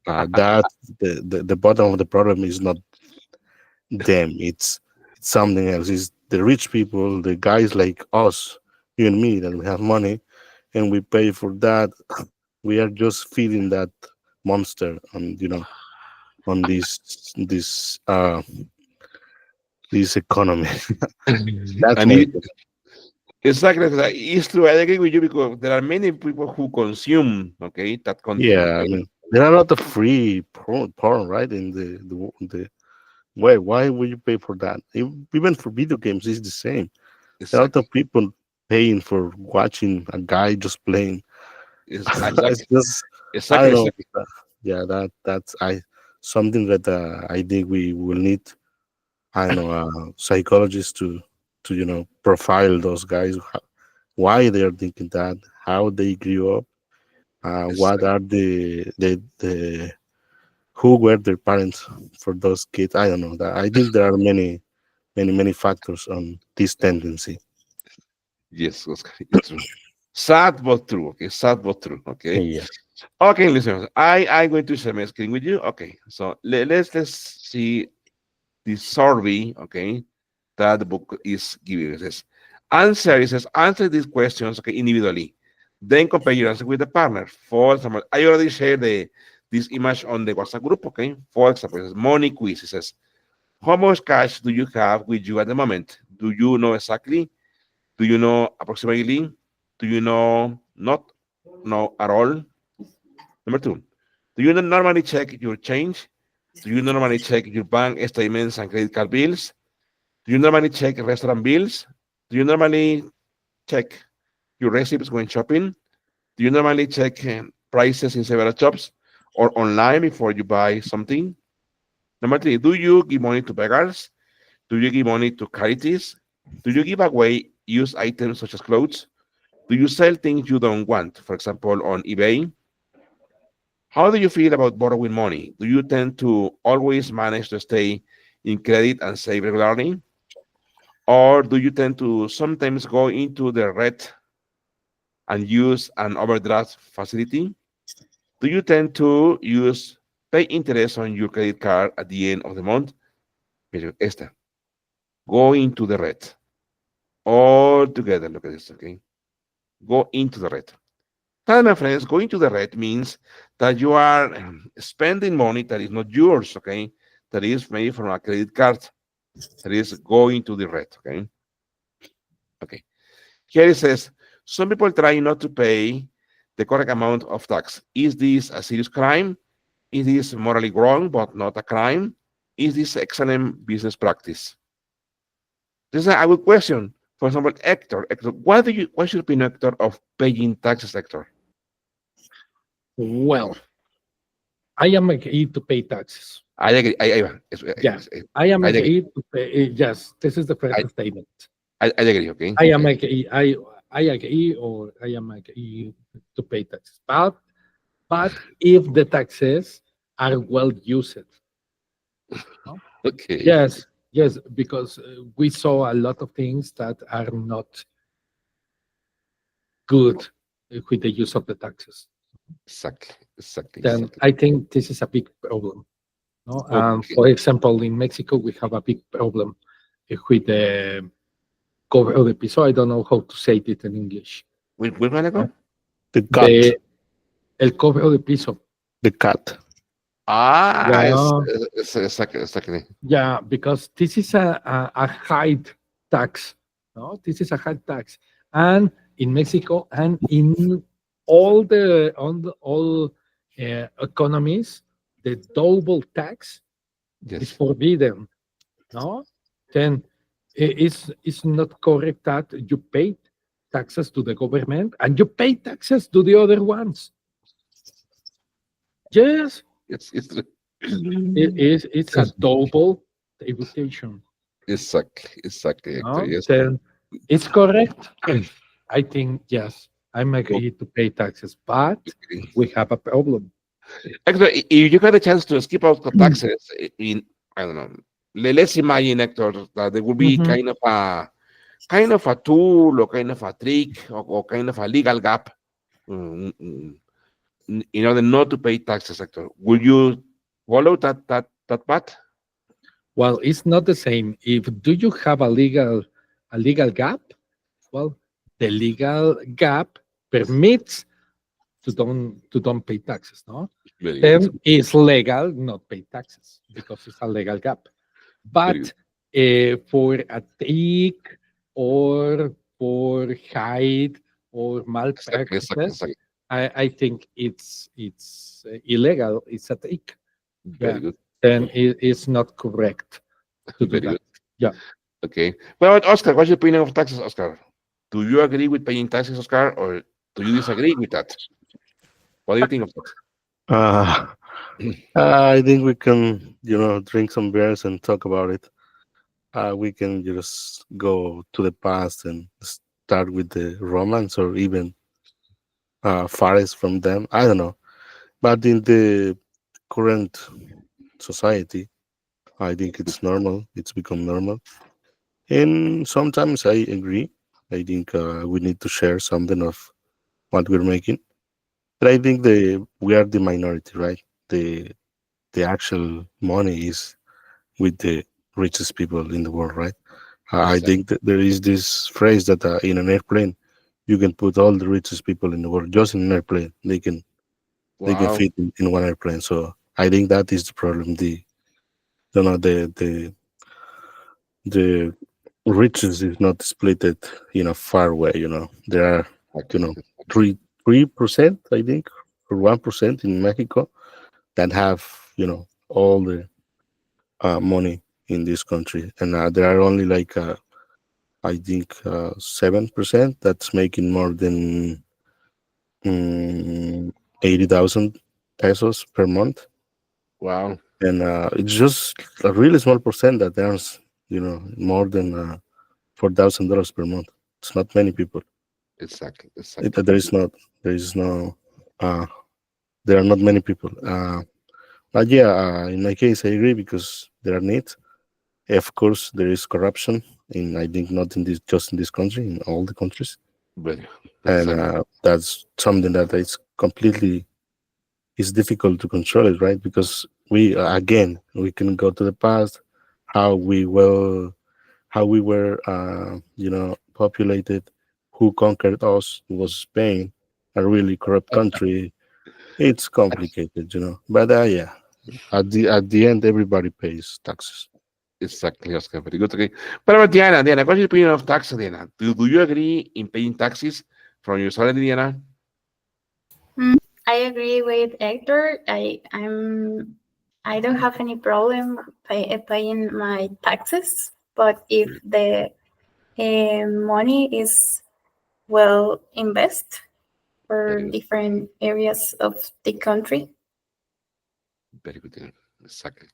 that the bottom of the problem is not them. It's something else. It's the rich people, the guys like us, you and me, that we have money and we pay for that. We are just feeding that monster on on this economy. That's And my it, opinion. exactly, it's true. I agree with you because there are many people who consume, okay, that content, Yeah, I okay? mean there are a lot of free porn, right? In the why would you pay for that? Even for video games, it's the same. There are a lot Exactly. of people paying for watching a guy just playing. It's Exactly. just I Exactly. don't know. Exactly. Yeah, that's I something that I think we will need. I don't know psychologists to profile those guys, why they are thinking that, how they grew up, what Exactly. are the who were their parents for those kids. I don't know that. I think there are many factors on this tendency. Yes, Oscar, it's true. Sad but true. Okay, sad but true. Okay. Yeah. Okay, listeners, I'm going to share my screen with you. Okay, so let's see the survey. Okay, that the book is giving. It says answer these questions, okay, individually. Then compare your answer with the partner. For example, I already shared this image on the WhatsApp group. Okay, for example, it says money quiz. It says, how much cash do you have with you at the moment? Do you know exactly? Do you know approximately? Do you know not know at all? Number two, do you normally check your change? Do you normally check your bank statements and credit card bills? Do you normally check restaurant bills? Do you normally check your receipts when shopping? Do you normally check prices in several shops or online before you buy something? Number three, do you give money to beggars? Do you give money to charities? Do you give away used items such as clothes? Do you sell things you don't want, for example, on eBay? How do you feel about borrowing money? Do you tend to always manage to stay in credit and save regularly? Or do you tend to sometimes go into the red and use an overdraft facility? Do you tend to use pay interest on your credit card at the end of the month? Mire, esta, go into the red. All together, look at this, okay? Go into the red. That, my friends, going to the red means that you are spending money that is not yours, okay? That is maybe from a credit card. That is going to the red, okay? Okay. Here it says, some people try not to pay the correct amount of tax. Is this a serious crime? Is this morally wrong but not a crime? Is this excellent business practice? This is a good question. For example, Hector, what should be an Hector of paying taxes, Hector? Well, I am agreed to pay taxes. I agree. Yeah, I am I agree. agreed to pay. Yes, this is the I, correct statement. I agree. Okay. I am Okay. agree. I agree or I am agree to pay taxes. But but if the taxes are well used. No? Okay. Yes, yes, because we saw a lot of things that are not good with the use of the taxes. Exactly. Exactly. Then Exactly. I think this is a big problem. No? Okay. For example, in Mexico, we have a big problem with the cover of the piso. I don't know how to say it in English. We're gonna go. No? The cat, The el cobre de piso. the cat. Ah, Yeah, exactly. Exactly. yeah, because this is a high tax. No, this is a high tax, and in Mexico and in all economies, the double tax is Yes. forbidden. No, then it's not correct that you pay taxes to the government and you pay taxes to the other ones. Yes, It's it's a double tributation. exactly. Exactly, Hector. No, Yes. then it's correct. I think yes, I'm agree to pay taxes, but Okay. we have a problem. Hector, if you got a chance to skip out the Mhm. taxes in, I don't know, let's imagine, Hector, that there would be kind of a tool or kind of a trick or kind of a legal gap mm, mm, in order not to pay taxes, Hector. Will you follow that path? Well, it's not the same. If do you have a legal gap? Well, the legal gap permits to don't pay taxes, no? Very good. Then it's legal not pay taxes because it's a legal gap. Very good. But for a trick or for hide or Exactly. Exactly. malpractices, Exactly. I think it's illegal. It's a trick. Very Yeah. good. Then it's not correct to do Very that. good. Yeah. Okay. Well, Oscar, what's your opinion of taxes, Oscar? Do you agree with paying taxes, Oscar, or do you disagree with that? What do you think of that? Uh, I think we can, drink some beers and talk about it. We can just go to the past and start with the Romans or even farthest from them. I don't know. But in the current society, I think it's normal. It's become normal. And sometimes I agree. I think we need to share something of what we're making. But I think we are the minority, right? The actual money is with the richest people in the world, right? I Exactly. think that there is this phrase that in an airplane you can put all the richest people in the world just in an airplane. They can Wow. fit in one airplane. So I think that is the problem. The riches is not split it in a far way. There are you Exactly. know 3% I think or 1% in Mexico that have all the money in this country, and there are only like I think 7% that's making more than 80,000 pesos per month, Wow. and it's just a really small percent that earns more than $4,000 per month. It's not many people. Exactly. It, Exactly. there is no uh, there are not many people. But yeah, in my case, I agree because there are needs. Of course, there is corruption in I think not in this just in this country, in all the countries, Very and exactly. that's something that is completely it's difficult to control it, right? Because we again we can go to the past, how we were populated, who conquered us. It was Spain, a really corrupt country. It's complicated. But yeah, at the end, everybody pays taxes. Exactly, Oscar. Very good. Okay. What about Diana? Diana, what's your opinion of taxes, Diana? Do you agree in paying taxes from your salary, Diana? Mm, I agree with Hector. I don't have any problem paying my taxes, but if the money is well invest for Very good. different areas of the country. Very good, Diana. Exactly.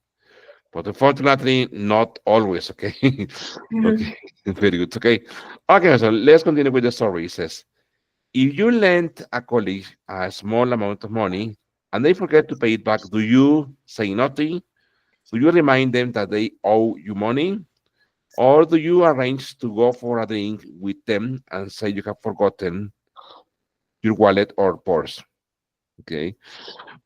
But unfortunately, not always. Okay. Okay. Mhm. Very good. Okay. Okay. So let's continue with the story. It says, if you lend a colleague a small amount of money, and they forget to pay it back, do you say nothing? Do you remind them that they owe you money? Or do you arrange to go for a drink with them and say you have forgotten your wallet or purse? Okay.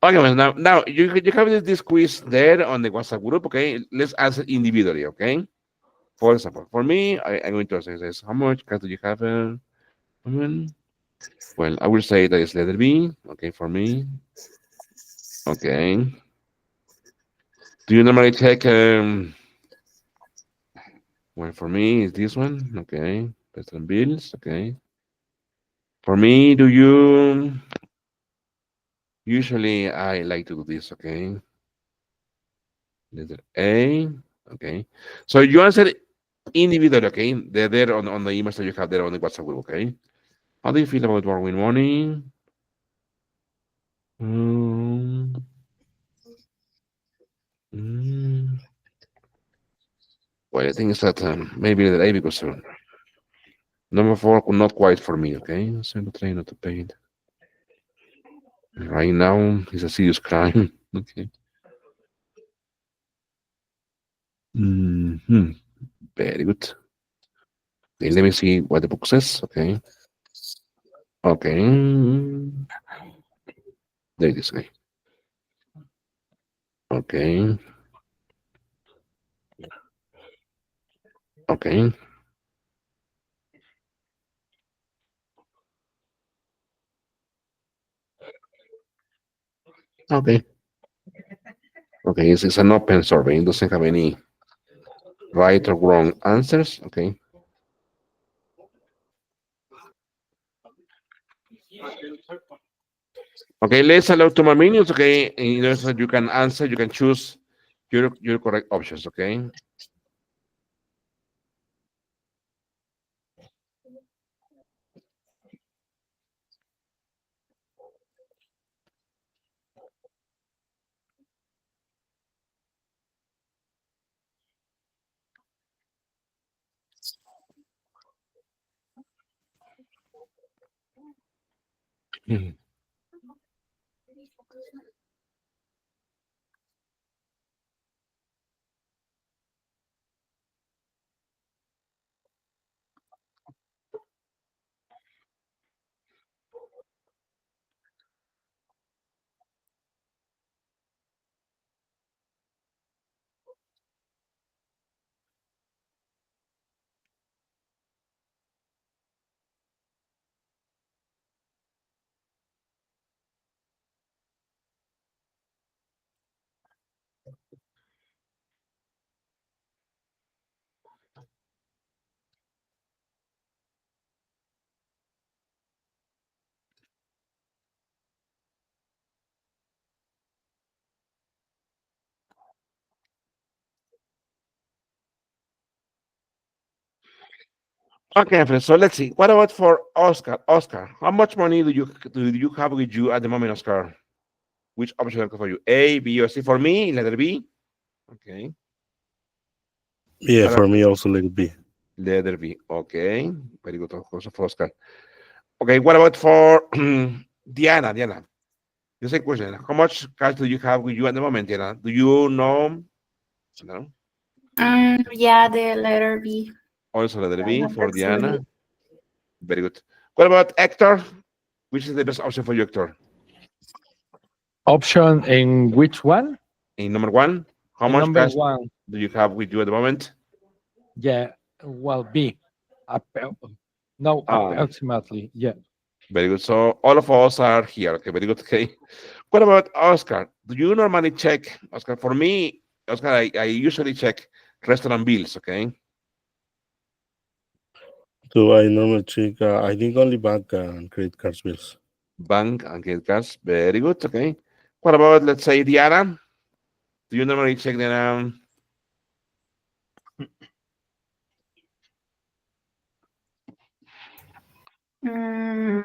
Okay, well, now you have this quiz there on the WhatsApp group. Okay, let's answer individually. Okay. For example, for me, I'm going to say this: how much cash do you have? Well, I will say that it's letter B. Okay, for me. Okay. Do you normally check? Well, for me, is this one. Okay. Personal bills. Okay. For me, do you usually I like to do this? Okay. Letter A. Okay. So you answer individually. Okay. They're there on the emails that you have there on the WhatsApp group. Okay. How do you feel about borrowing money? Mm, mm. Well, I think it's that maybe the A because number four, not quite for me. Okay, send the train not to pay it. Right now, it's a serious crime. Okay. Hmm. Very good. Okay, let me see what the book says. Okay. Okay. There it is. Okay. Okay. Okay. Okay. Okay. It's an open survey. It doesn't have any right or wrong answers. Okay. Okay, let's allow 2 more minutes. Okay, in order so you can answer, you can choose your correct options. Okay. Mhm. Okay, friends. So let's see. What about for Oscar? Oscar, how much money do you have with you at the moment, Oscar? Which option for you? A, B, or C? For me, letter B. Okay. Yeah, What for me also let it be. letter B. Okay. Very good, of course, for Oscar. Okay. What about for Diana? Diana, the same question. How much cash do you have with you at the moment, Diana? Do you know? No. Yeah, the letter B. Also letter I B have for proximity. Diana. Very good. What about Hector? Which is the best option for you, Hector? Option in which one? In number one, how In much number cash one, do you have with you at the moment? yeah, well, B. Appro- no, Ah, approximately, yeah. very good. So all of us are here. Okay, very good. Okay. What about Oscar? Do you normally check, Oscar? For me, Oscar, I usually check restaurant bills. Okay, So I normally check. I think only bank and credit cards bills. bank and credit cards. Very good. Okay. What about, let's say, Diana? Do you normally check the Mm,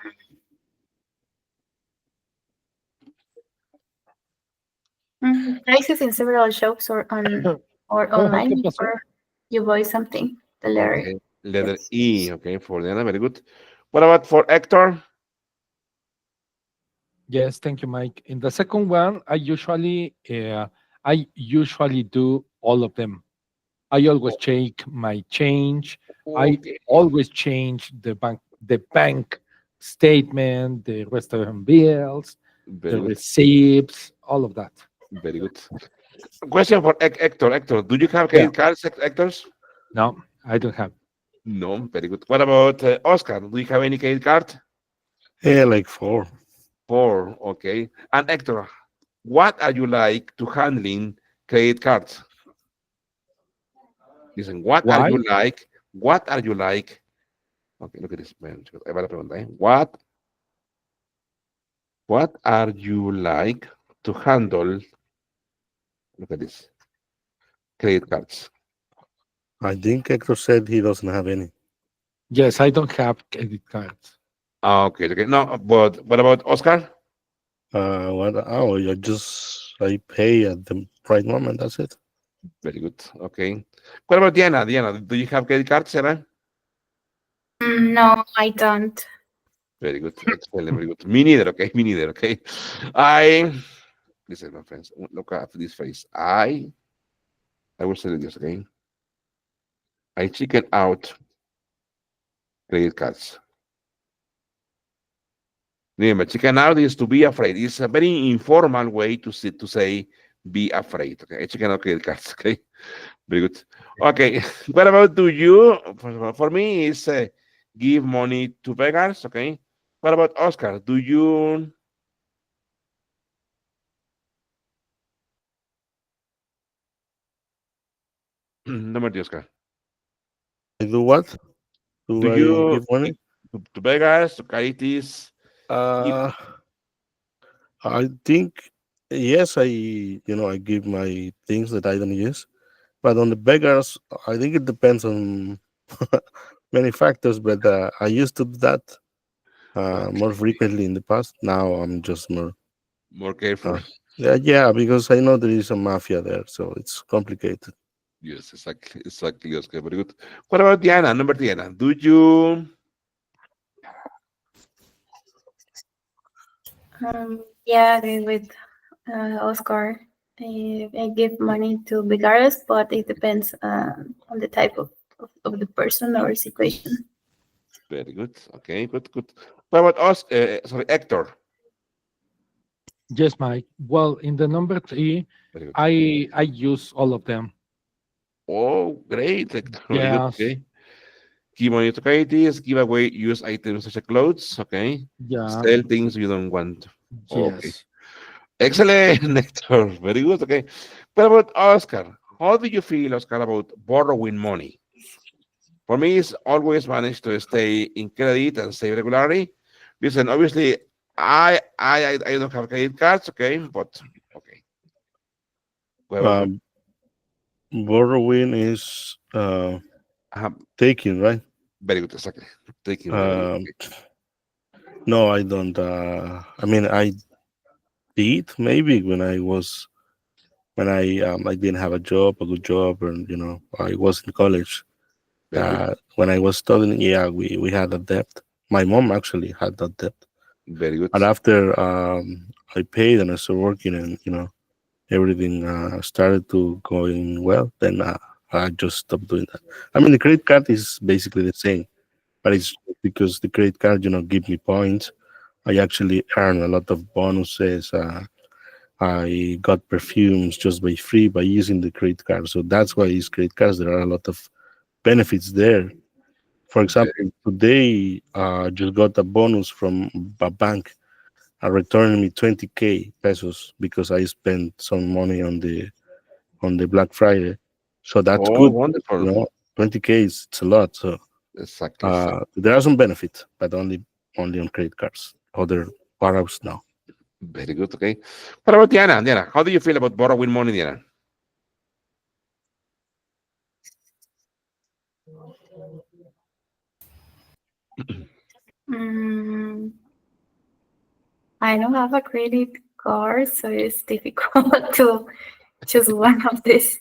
prices in several shops or ¿Qué online pasó? before you buy something. The letter. okay letter Yes. E? Okay, for Diana, very good. What about for Hector? Yes, thank you, Mike. In the second one, I usually do all of them. I always check my change. I Okay, always change the bank statement, the restaurant bills, very the good, receipts, all of that. very good. Question for Hector. Hector, do you have Yeah. credit cards, Hector? No, I don't have. No, very good. What about Oscar? Do you have any credit card? Yeah, like four. Four, okay. And Hector, what are you like to handling credit cards? Listen, what are Why? you like? What are you like? Okay, look at this, man. Ahí va la pregunta, ¿eh? What are you like to handle? Look at this, credit cards. I think Hector said he doesn't have any. Yes, I don't have credit cards. Ah, okay, okay. No, but what about Oscar? What? Oh, I pay at the right moment. That's it. Very good. Okay. What about Diana? Diana, do you have credit cards, Sarah? No, I don't. Very good. Excellent. Very good. Me neither. Okay. Me neither. Okay. I listen, my friends. Look at this face. I will say this again. I chicken out credit cards. Remember, chicken out is to be afraid. It's a very informal way to say be afraid. Okay. I chicken out credit cards. Okay. Very good. Okay. What about do you? For me, it's give money to beggars. Okay. What about Oscar? Do you? Number two, Oscar. I do what? Do Do I you give money? to beggars, to charities? Give, Uh, I think yes. I give my things that I don't use. But on the beggars, I think it depends on many factors. But I used to do that more frequently in the past. Now I'm just more. more careful. Uh, yeah, because I know there is a mafia there, so it's complicated. Yes, exactly, exactly, Oscar. Very good. What about Diana? Number Diana. Do you? Yeah, I agree with Oscar. I give money to beggars, but it depends on the type of the person or situation. Very good. Okay, good, good. What about us? Sorry, Hector. Yes, Mike. Well, in the number three, Very good. I use all of them. Oh, great, Hector. Very good. Yes, Okay. Give money to charities. Give away used items such as clothes. Okay. yeah, Sell things you don't want. Okay. yes. Excellent, Hector. Very good. Okay. What about Oscar? How do you feel, Oscar, about borrowing money? For me, it's always managed to stay in credit and save regularly. Listen, obviously, I don't have credit cards, okay, but okay. What about you? Um, Borrowing is I have taking, right? very good, exactly. Taking regularly. Um, no, I don't. I mean, I did maybe when I didn't have a good job, and I was in college. Very good, When I was studying, yeah, we had a debt. My mom actually had that debt, very good, but after I paid and I started working, and everything started to going well, then I just stopped doing that. I mean, the credit card is basically the same, but it's because the credit card, give me points. I actually earn a lot of bonuses. I got perfumes just by free by using the credit card. So that's why these credit cards, there are a lot of benefits there. For very, example, today just got a bonus from a bank returning me 20K pesos because I spent some money on the Black Friday. So that's oh, good. wonderful. 20K is it's a lot. So Exactly, exactly. there are some benefits, but only on credit cards. Other products, no. Very good, okay. What about Diana? Diana, how do you feel about borrowing money, Diana? Mm, I don't have a credit card, so it's difficult to choose one of these.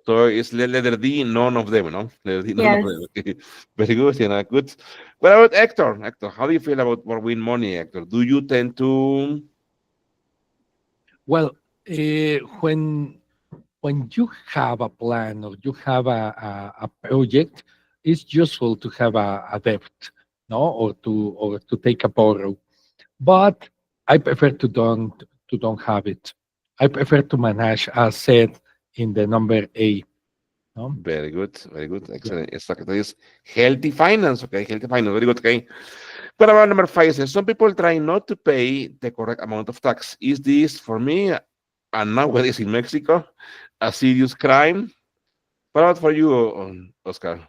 So it's letter D, none of them, no? Letter D, none of Yes. them. Okay. Very good, Diana. Good. What about Hector? Hector, how do you feel about borrowing money, Hector? Do you tend to? Well, when you have a plan or you have a project, it's useful to have a debt, no, or to take a borrow. But I prefer to don't have it. I prefer to manage as said in the number A. No, Very good, very good, yeah. excellent. Exactly. That is healthy finance. Okay, healthy finance. Very good. Okay. What about number five? Says some people try not to pay the correct amount of tax. Is this for me and nowadays in Mexico a serious crime? What about for you, Oscar?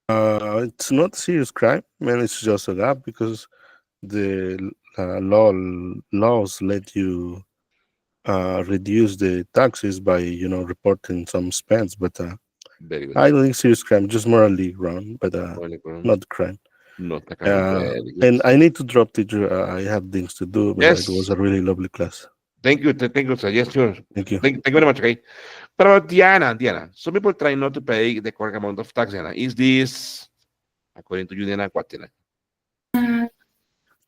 It's not serious crime. Man, it's just a gap because the laws let you reduce the taxes by reporting some spends, but Very good. I don't think serious crime, just morally wrong, but Only crime, not crime. not a crime. Very good. And I need to drop the. I have things to do, but it was Yes. a really lovely class. Thank you. Thank you, sir. Yes, sure. Thank you. Thank you very much. Okay. What about Diana? Diana. Some people try not to pay the correct amount of tax. Diana, is this according to you, Diana? What, Diana? Mm,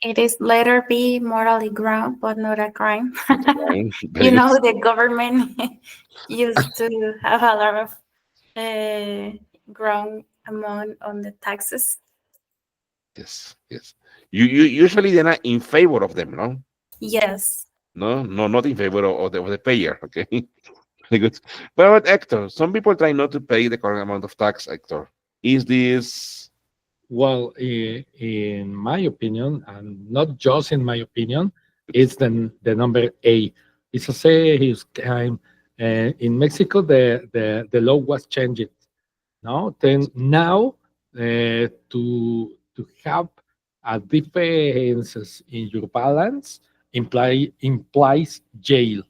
it is letter B, morally ground, but not a crime. Fine. You Very good. know, the government used to have a lot of ground amount on the taxes. Yes. Yes. You usually Diana in favor of them, no? Yes. No, no, not in favor of the payer. Okay. Very good. What about Hector? Some people try not to pay the correct amount of tax, Hector. Is this Well, in my opinion, and not just in my opinion, it's the number A. It's a serious crime. In Mexico, the law was changed. No, then now to have a differences in your balance implies jail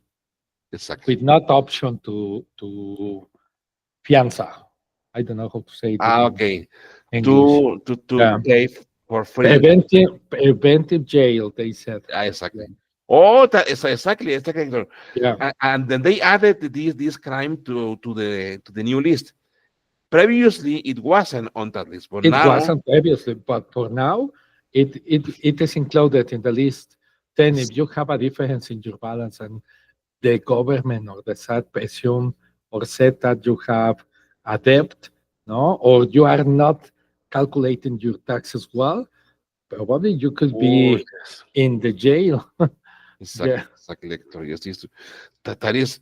exactly? with not option to fianza. I don't know how to say it Ah, in okay. English. To Yeah. pay for free. Preventive jail, they said. Ah, Yeah. exactly. Oh, that is exactly. Hector. Yeah. And then they added this crime to the new list. Previously, it wasn't on that list, but It now wasn't previously, but for now, it is included in the list. Then, it's if you have a difference in your balance and the government or the SAT presume or said that you have a debt, no, or you are not calculating your taxes well, probably you could oh be yes, in the jail. Yeah. exactly, Hector. Yes, yes. That is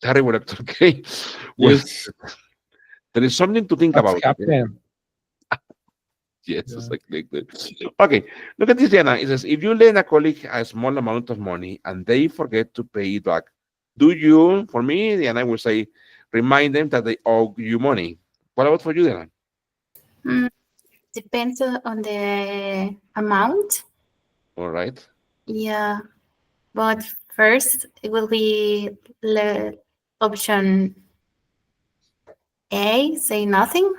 terrible, Hector. Okay. Well, Yes. there is something to think What's about. Okay. happened? Yes, Yeah. exactly. Okay, look at this, Diana. It says, if you lend a colleague a small amount of money and they forget to pay it back, do you, for me, Diana, I would say, remind them that they owe you money. What about for you, Diana? Mm, depends on the amount. All right. Yeah. But first, it will be option A, say nothing.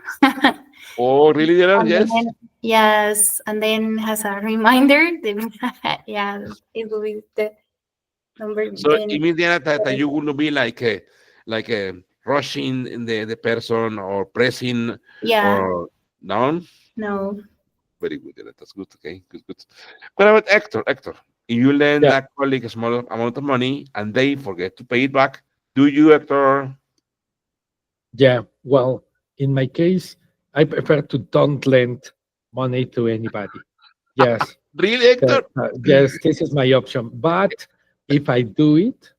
Oh, really, Diana? And Yes. then, yes, and then as a reminder, yeah, it will be the number So then. it means, Diana, that you will not be like rushing in the person or pressing Yeah, or down. no. Very good, Diana. That's good. Okay, good, good. What about Hector? Hector, if you lend Yeah. a colleague a small amount of money and they forget to pay it back, do you, Hector? Yeah. Well, in my case, I prefer to don't lend money to anybody. Yes. Really, Hector? Yes, this is my option. But if I do it,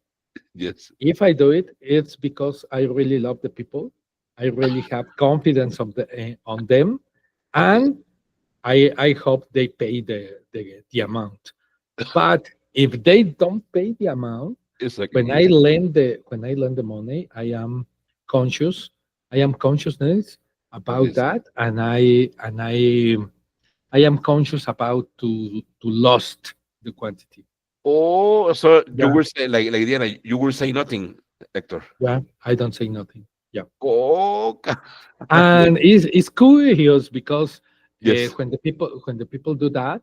Yes. it's because I really love the people. I really have confidence on them, Yes. and I hope they pay the amount. But if they don't pay the amount, Exactly. when I lend the money, conscious. I am consciousness about Yes. that, and I am conscious about to lost the quantity. Oh, so you Yeah, will say like Diana, you will say nothing, Hector. yeah. I don't say nothing. Yeah, Oh, and it's curious because yes. when the people do that,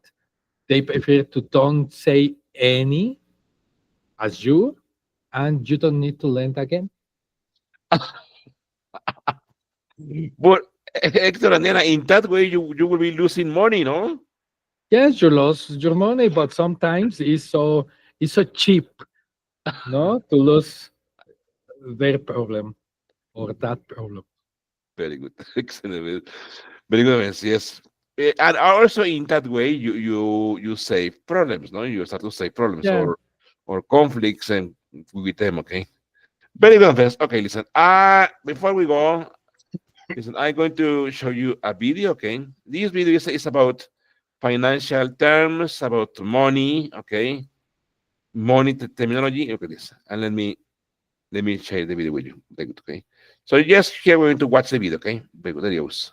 they prefer to don't say any as you, and you don't need to lend again. But Hector and Diana, in that way, you will be losing money, no? Yes, you lose your money, but sometimes it's so cheap, no, to lose their problem or that problem. Very good. Excellent. Very good. Yes. And also in that way, you save problems, no? You start to save problems Yeah. or conflicts and with them. Okay. Very good. Friends. Okay. Listen. Before we go, listen. I'm going to show you a video. Okay. This video is about financial terms, about money. Okay. Money terminology. Okay. This. And let me share the video with you. Very good. Okay. So yes, here we're going to watch the video. Okay. Very good. There it goes.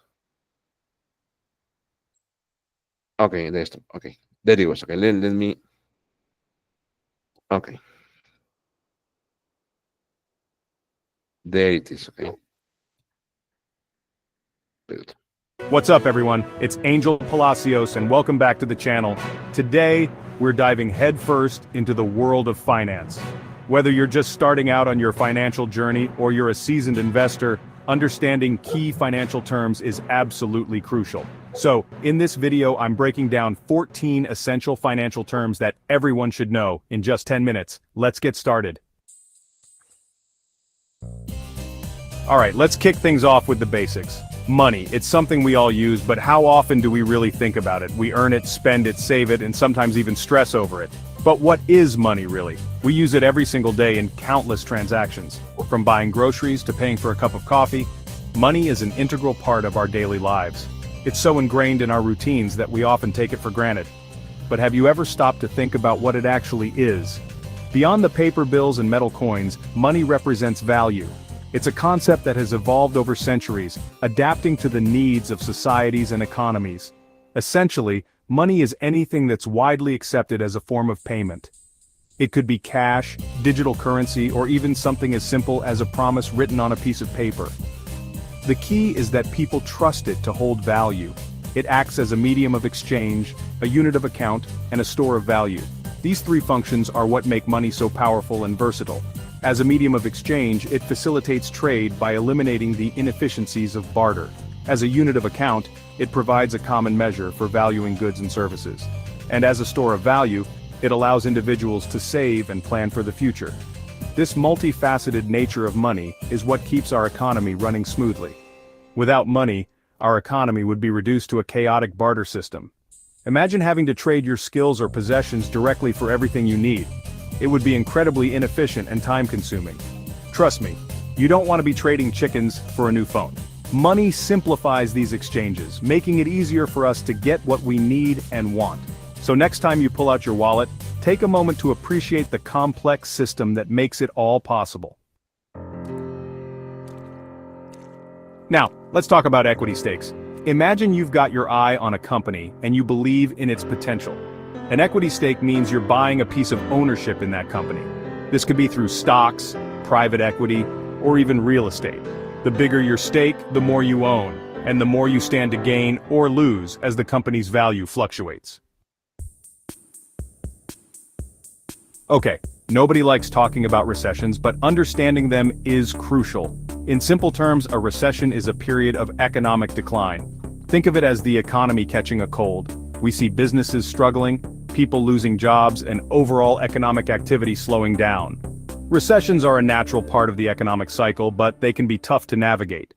Okay, there's okay. There it was. Okay, let me. Okay, there it is. Okay, good. What's up, everyone? It's Angel Palacios, and welcome back to the channel. Today, we're diving headfirst into the world of finance. Whether you're just starting out on your financial journey or you're a seasoned investor, understanding key financial terms is absolutely crucial. So, in this video, I'm breaking down 14 essential financial terms that everyone should know in just 10 minutes. Let's get started. Alright, let's kick things off with the basics. Money, it's something we all use, but how often do we really think about it? We earn it, spend it, save it, and sometimes even stress over it. But what is money really? We use it every single day in countless transactions. From buying groceries to paying for a cup of coffee, money is an integral part of our daily lives. It's so ingrained in our routines that we often take it for granted. But have you ever stopped to think about what it actually is? Beyond the paper bills and metal coins, money represents value. It's a concept that has evolved over centuries, adapting to the needs of societies and economies. Essentially, money is anything that's widely accepted as a form of payment. It could be cash, digital currency, or even something as simple as a promise written on a piece of paper. The key is that people trust it to hold value. It acts as a medium of exchange, a unit of account, and a store of value. These three functions are what make money so powerful and versatile. As a medium of exchange, it facilitates trade by eliminating the inefficiencies of barter. As a unit of account, it provides a common measure for valuing goods and services. And as a store of value, it allows individuals to save and plan for the future. This multifaceted nature of money is what keeps our economy running smoothly. Without money, our economy would be reduced to a chaotic barter system. Imagine having to trade your skills or possessions directly for everything you need. It would be incredibly inefficient and time-consuming. Trust me, you don't want to be trading chickens for a new phone. Money simplifies these exchanges, making it easier for us to get what we need and want. So next time you pull out your wallet, take a moment to appreciate the complex system that makes it all possible. Now, let's talk about equity stakes. Imagine you've got your eye on a company and you believe in its potential. An equity stake means you're buying a piece of ownership in that company. This could be through stocks, private equity, or even real estate. The bigger your stake, the more you own, and the more you stand to gain or lose as the company's value fluctuates. Okay, nobody likes talking about recessions, but understanding them is crucial. In simple terms, a recession is a period of economic decline. Think of it as the economy catching a cold. We see businesses struggling, people losing jobs, and overall economic activity slowing down. Recessions are a natural part of the economic cycle, but they can be tough to navigate.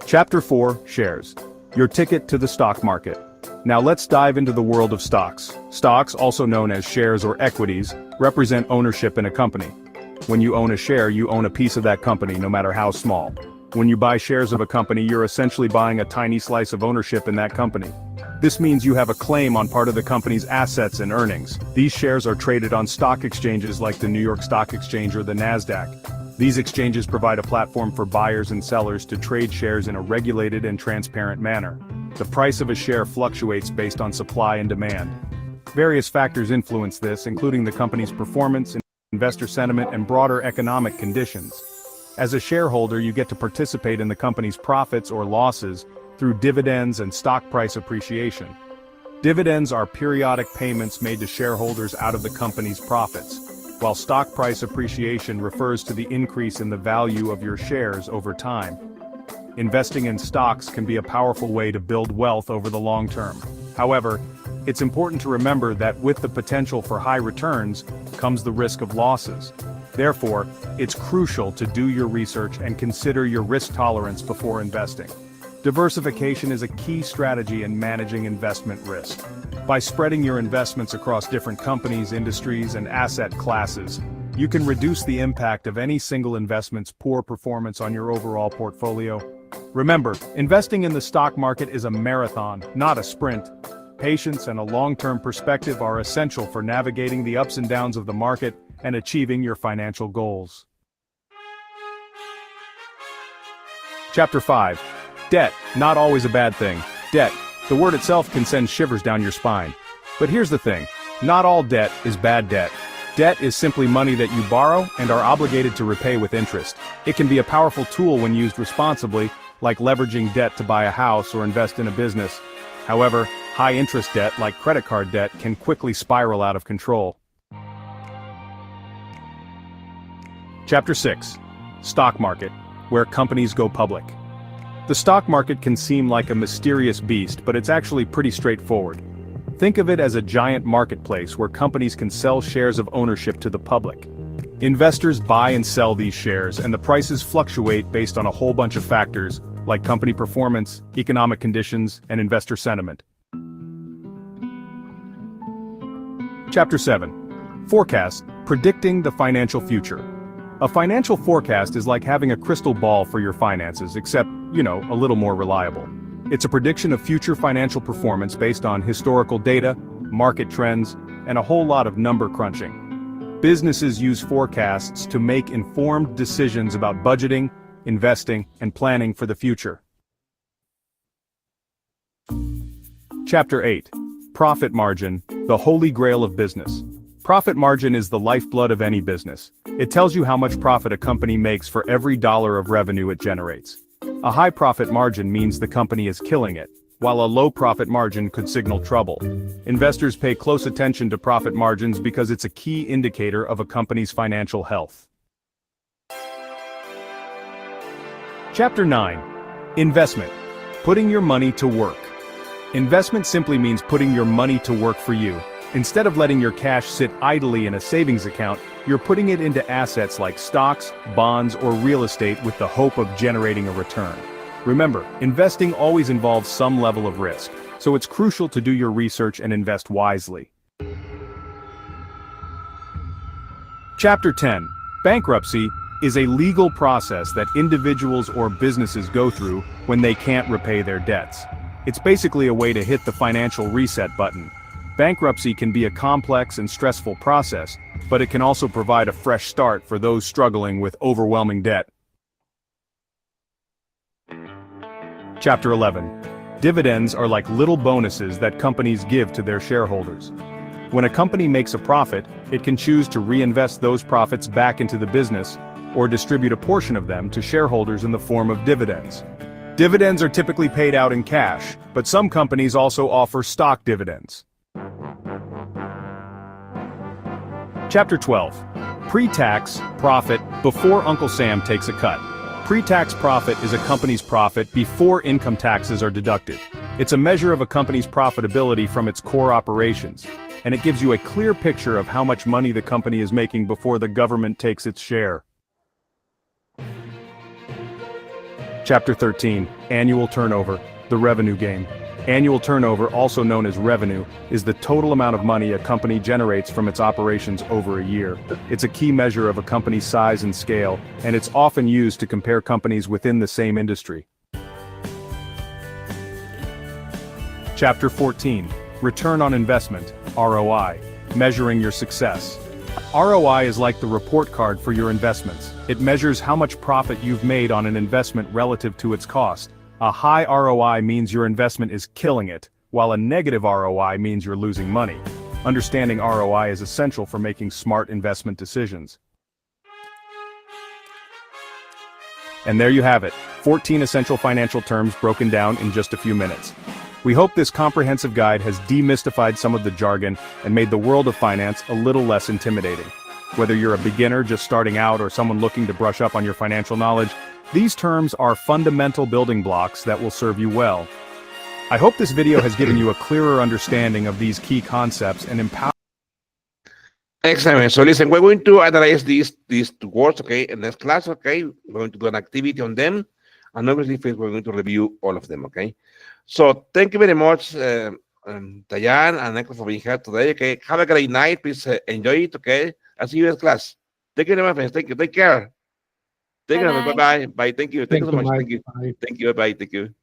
Chapter 4, Shares. Your ticket to the stock market. Now let's dive into the world of stocks. Stocks, also known as shares or equities, represent ownership in a company. When you own a share, you own a piece of that company, no matter how small. When you buy shares of a company, you're essentially buying a tiny slice of ownership in that company. This means you have a claim on part of the company's assets and earnings. These shares are traded on stock exchanges like the New York Stock Exchange or the NASDAQ. These exchanges provide a platform for buyers and sellers to trade shares in a regulated and transparent manner. The price of a share fluctuates based on supply and demand. Various factors influence this, including the company's performance, investor sentiment, and broader economic conditions. As a shareholder, you get to participate in the company's profits or losses through dividends and stock price appreciation. Dividends are periodic payments made to shareholders out of the company's profits, while stock price appreciation refers to the increase in the value of your shares over time. investing in stocks can be a powerful way to build wealth over the long term. However, it's important to remember that with the potential for high returns comes the risk of losses. Therefore, it's crucial to do your research and consider your risk tolerance before investing. Diversification is a key strategy in managing investment risk. By spreading your investments across different companies, industries, and asset classes, you can reduce the impact of any single investment's poor performance on your overall portfolio. Remember, investing in the stock market is a marathon, not a sprint. Patience and a long-term perspective are essential for navigating the ups and downs of the market and achieving your financial goals. Chapter 5. Debt, not always a bad thing. Debt, the word itself can send shivers down your spine. But here's the thing, not all debt is bad debt. Debt is simply money that you borrow and are obligated to repay with interest. It can be a powerful tool when used responsibly, like leveraging debt to buy a house or invest in a business. However, high-interest debt, like credit card debt, can quickly spiral out of control. Chapter 6. Stock market, where companies go public. The stock market can seem like a mysterious beast, but it's actually pretty straightforward. Think of it as a giant marketplace where companies can sell shares of ownership to the public. Investors buy and sell these shares, and the prices fluctuate based on a whole bunch of factors, like company performance, economic conditions, and investor sentiment. Chapter 7. Forecast, predicting the financial future. A financial forecast is like having a crystal ball for your finances, except, a little more reliable. It's a prediction of future financial performance based on historical data, market trends, and a whole lot of number crunching. Businesses use forecasts to make informed decisions about budgeting, investing, and planning for the future. Chapter 8. Profit margin, the holy grail of business. Profit margin is the lifeblood of any business. It tells you how much profit a company makes for every dollar of revenue it generates. A high profit margin means the company is killing it, while a low profit margin could signal trouble. Investors pay close attention to profit margins because it's a key indicator of a company's financial health. Chapter 9. Investment, putting your money to work. Investment simply means putting your money to work for you. Instead of letting your cash sit idly in a savings account, you're putting it into assets like stocks, bonds, or real estate with the hope of generating a return. Remember, investing always involves some level of risk, so it's crucial to do your research and invest wisely. Chapter 10. Bankruptcy is a legal process that individuals or businesses go through when they can't repay their debts. It's basically a way to hit the financial reset button. Bankruptcy can be a complex and stressful process, but it can also provide a fresh start for those struggling with overwhelming debt. Chapter 11. Dividends are like little bonuses that companies give to their shareholders. When a company makes a profit, it can choose to reinvest those profits back into the business, or distribute a portion of them to shareholders in the form of dividends. Dividends are typically paid out in cash, but some companies also offer stock dividends. Chapter 12. Pre-tax profit before Uncle Sam takes a cut. Pre-tax profit is a company's profit before income taxes are deducted. It's a measure of a company's profitability from its core operations, and it gives you a clear picture of how much money the company is making before the government takes its share. Chapter 13. Annual turnover, the revenue game. Annual turnover, also known as revenue, is the total amount of money a company generates from its operations over a year. It's a key measure of a company's size and scale, and it's often used to compare companies within the same industry. Chapter 14. Return on investment, ROI, measuring your success. ROI is like the report card for your investments. It measures how much profit you've made on an investment relative to its cost. A high ROI means your investment is killing it, while a negative ROI means you're losing money. Understanding ROI is essential for making smart investment decisions. And there you have it, 14 essential financial terms broken down in just a few minutes. We hope this comprehensive guide has demystified some of the jargon and made the world of finance a little less intimidating. Whether you're a beginner just starting out or someone looking to brush up on your financial knowledge, These terms are fundamental building blocks that will serve you well. I hope this video has given you a clearer understanding of these key concepts and empower. Excellent. So listen, we're going to analyze these two words, okay, in next class, okay? We're going to do an activity on them, and obviously first we're going to review all of them, okay? So thank you very much, Diane and Michael, for being here today, okay? Have a great night. Please enjoy it, okay? I'll see you in class. Take care, my friends. Thank you. Take care. Take care. Bye-bye. Bye-bye. Bye. Thank you. Thank you Thank so you, much. Mike. Thank you. Bye. Thank you. Bye. Thank you.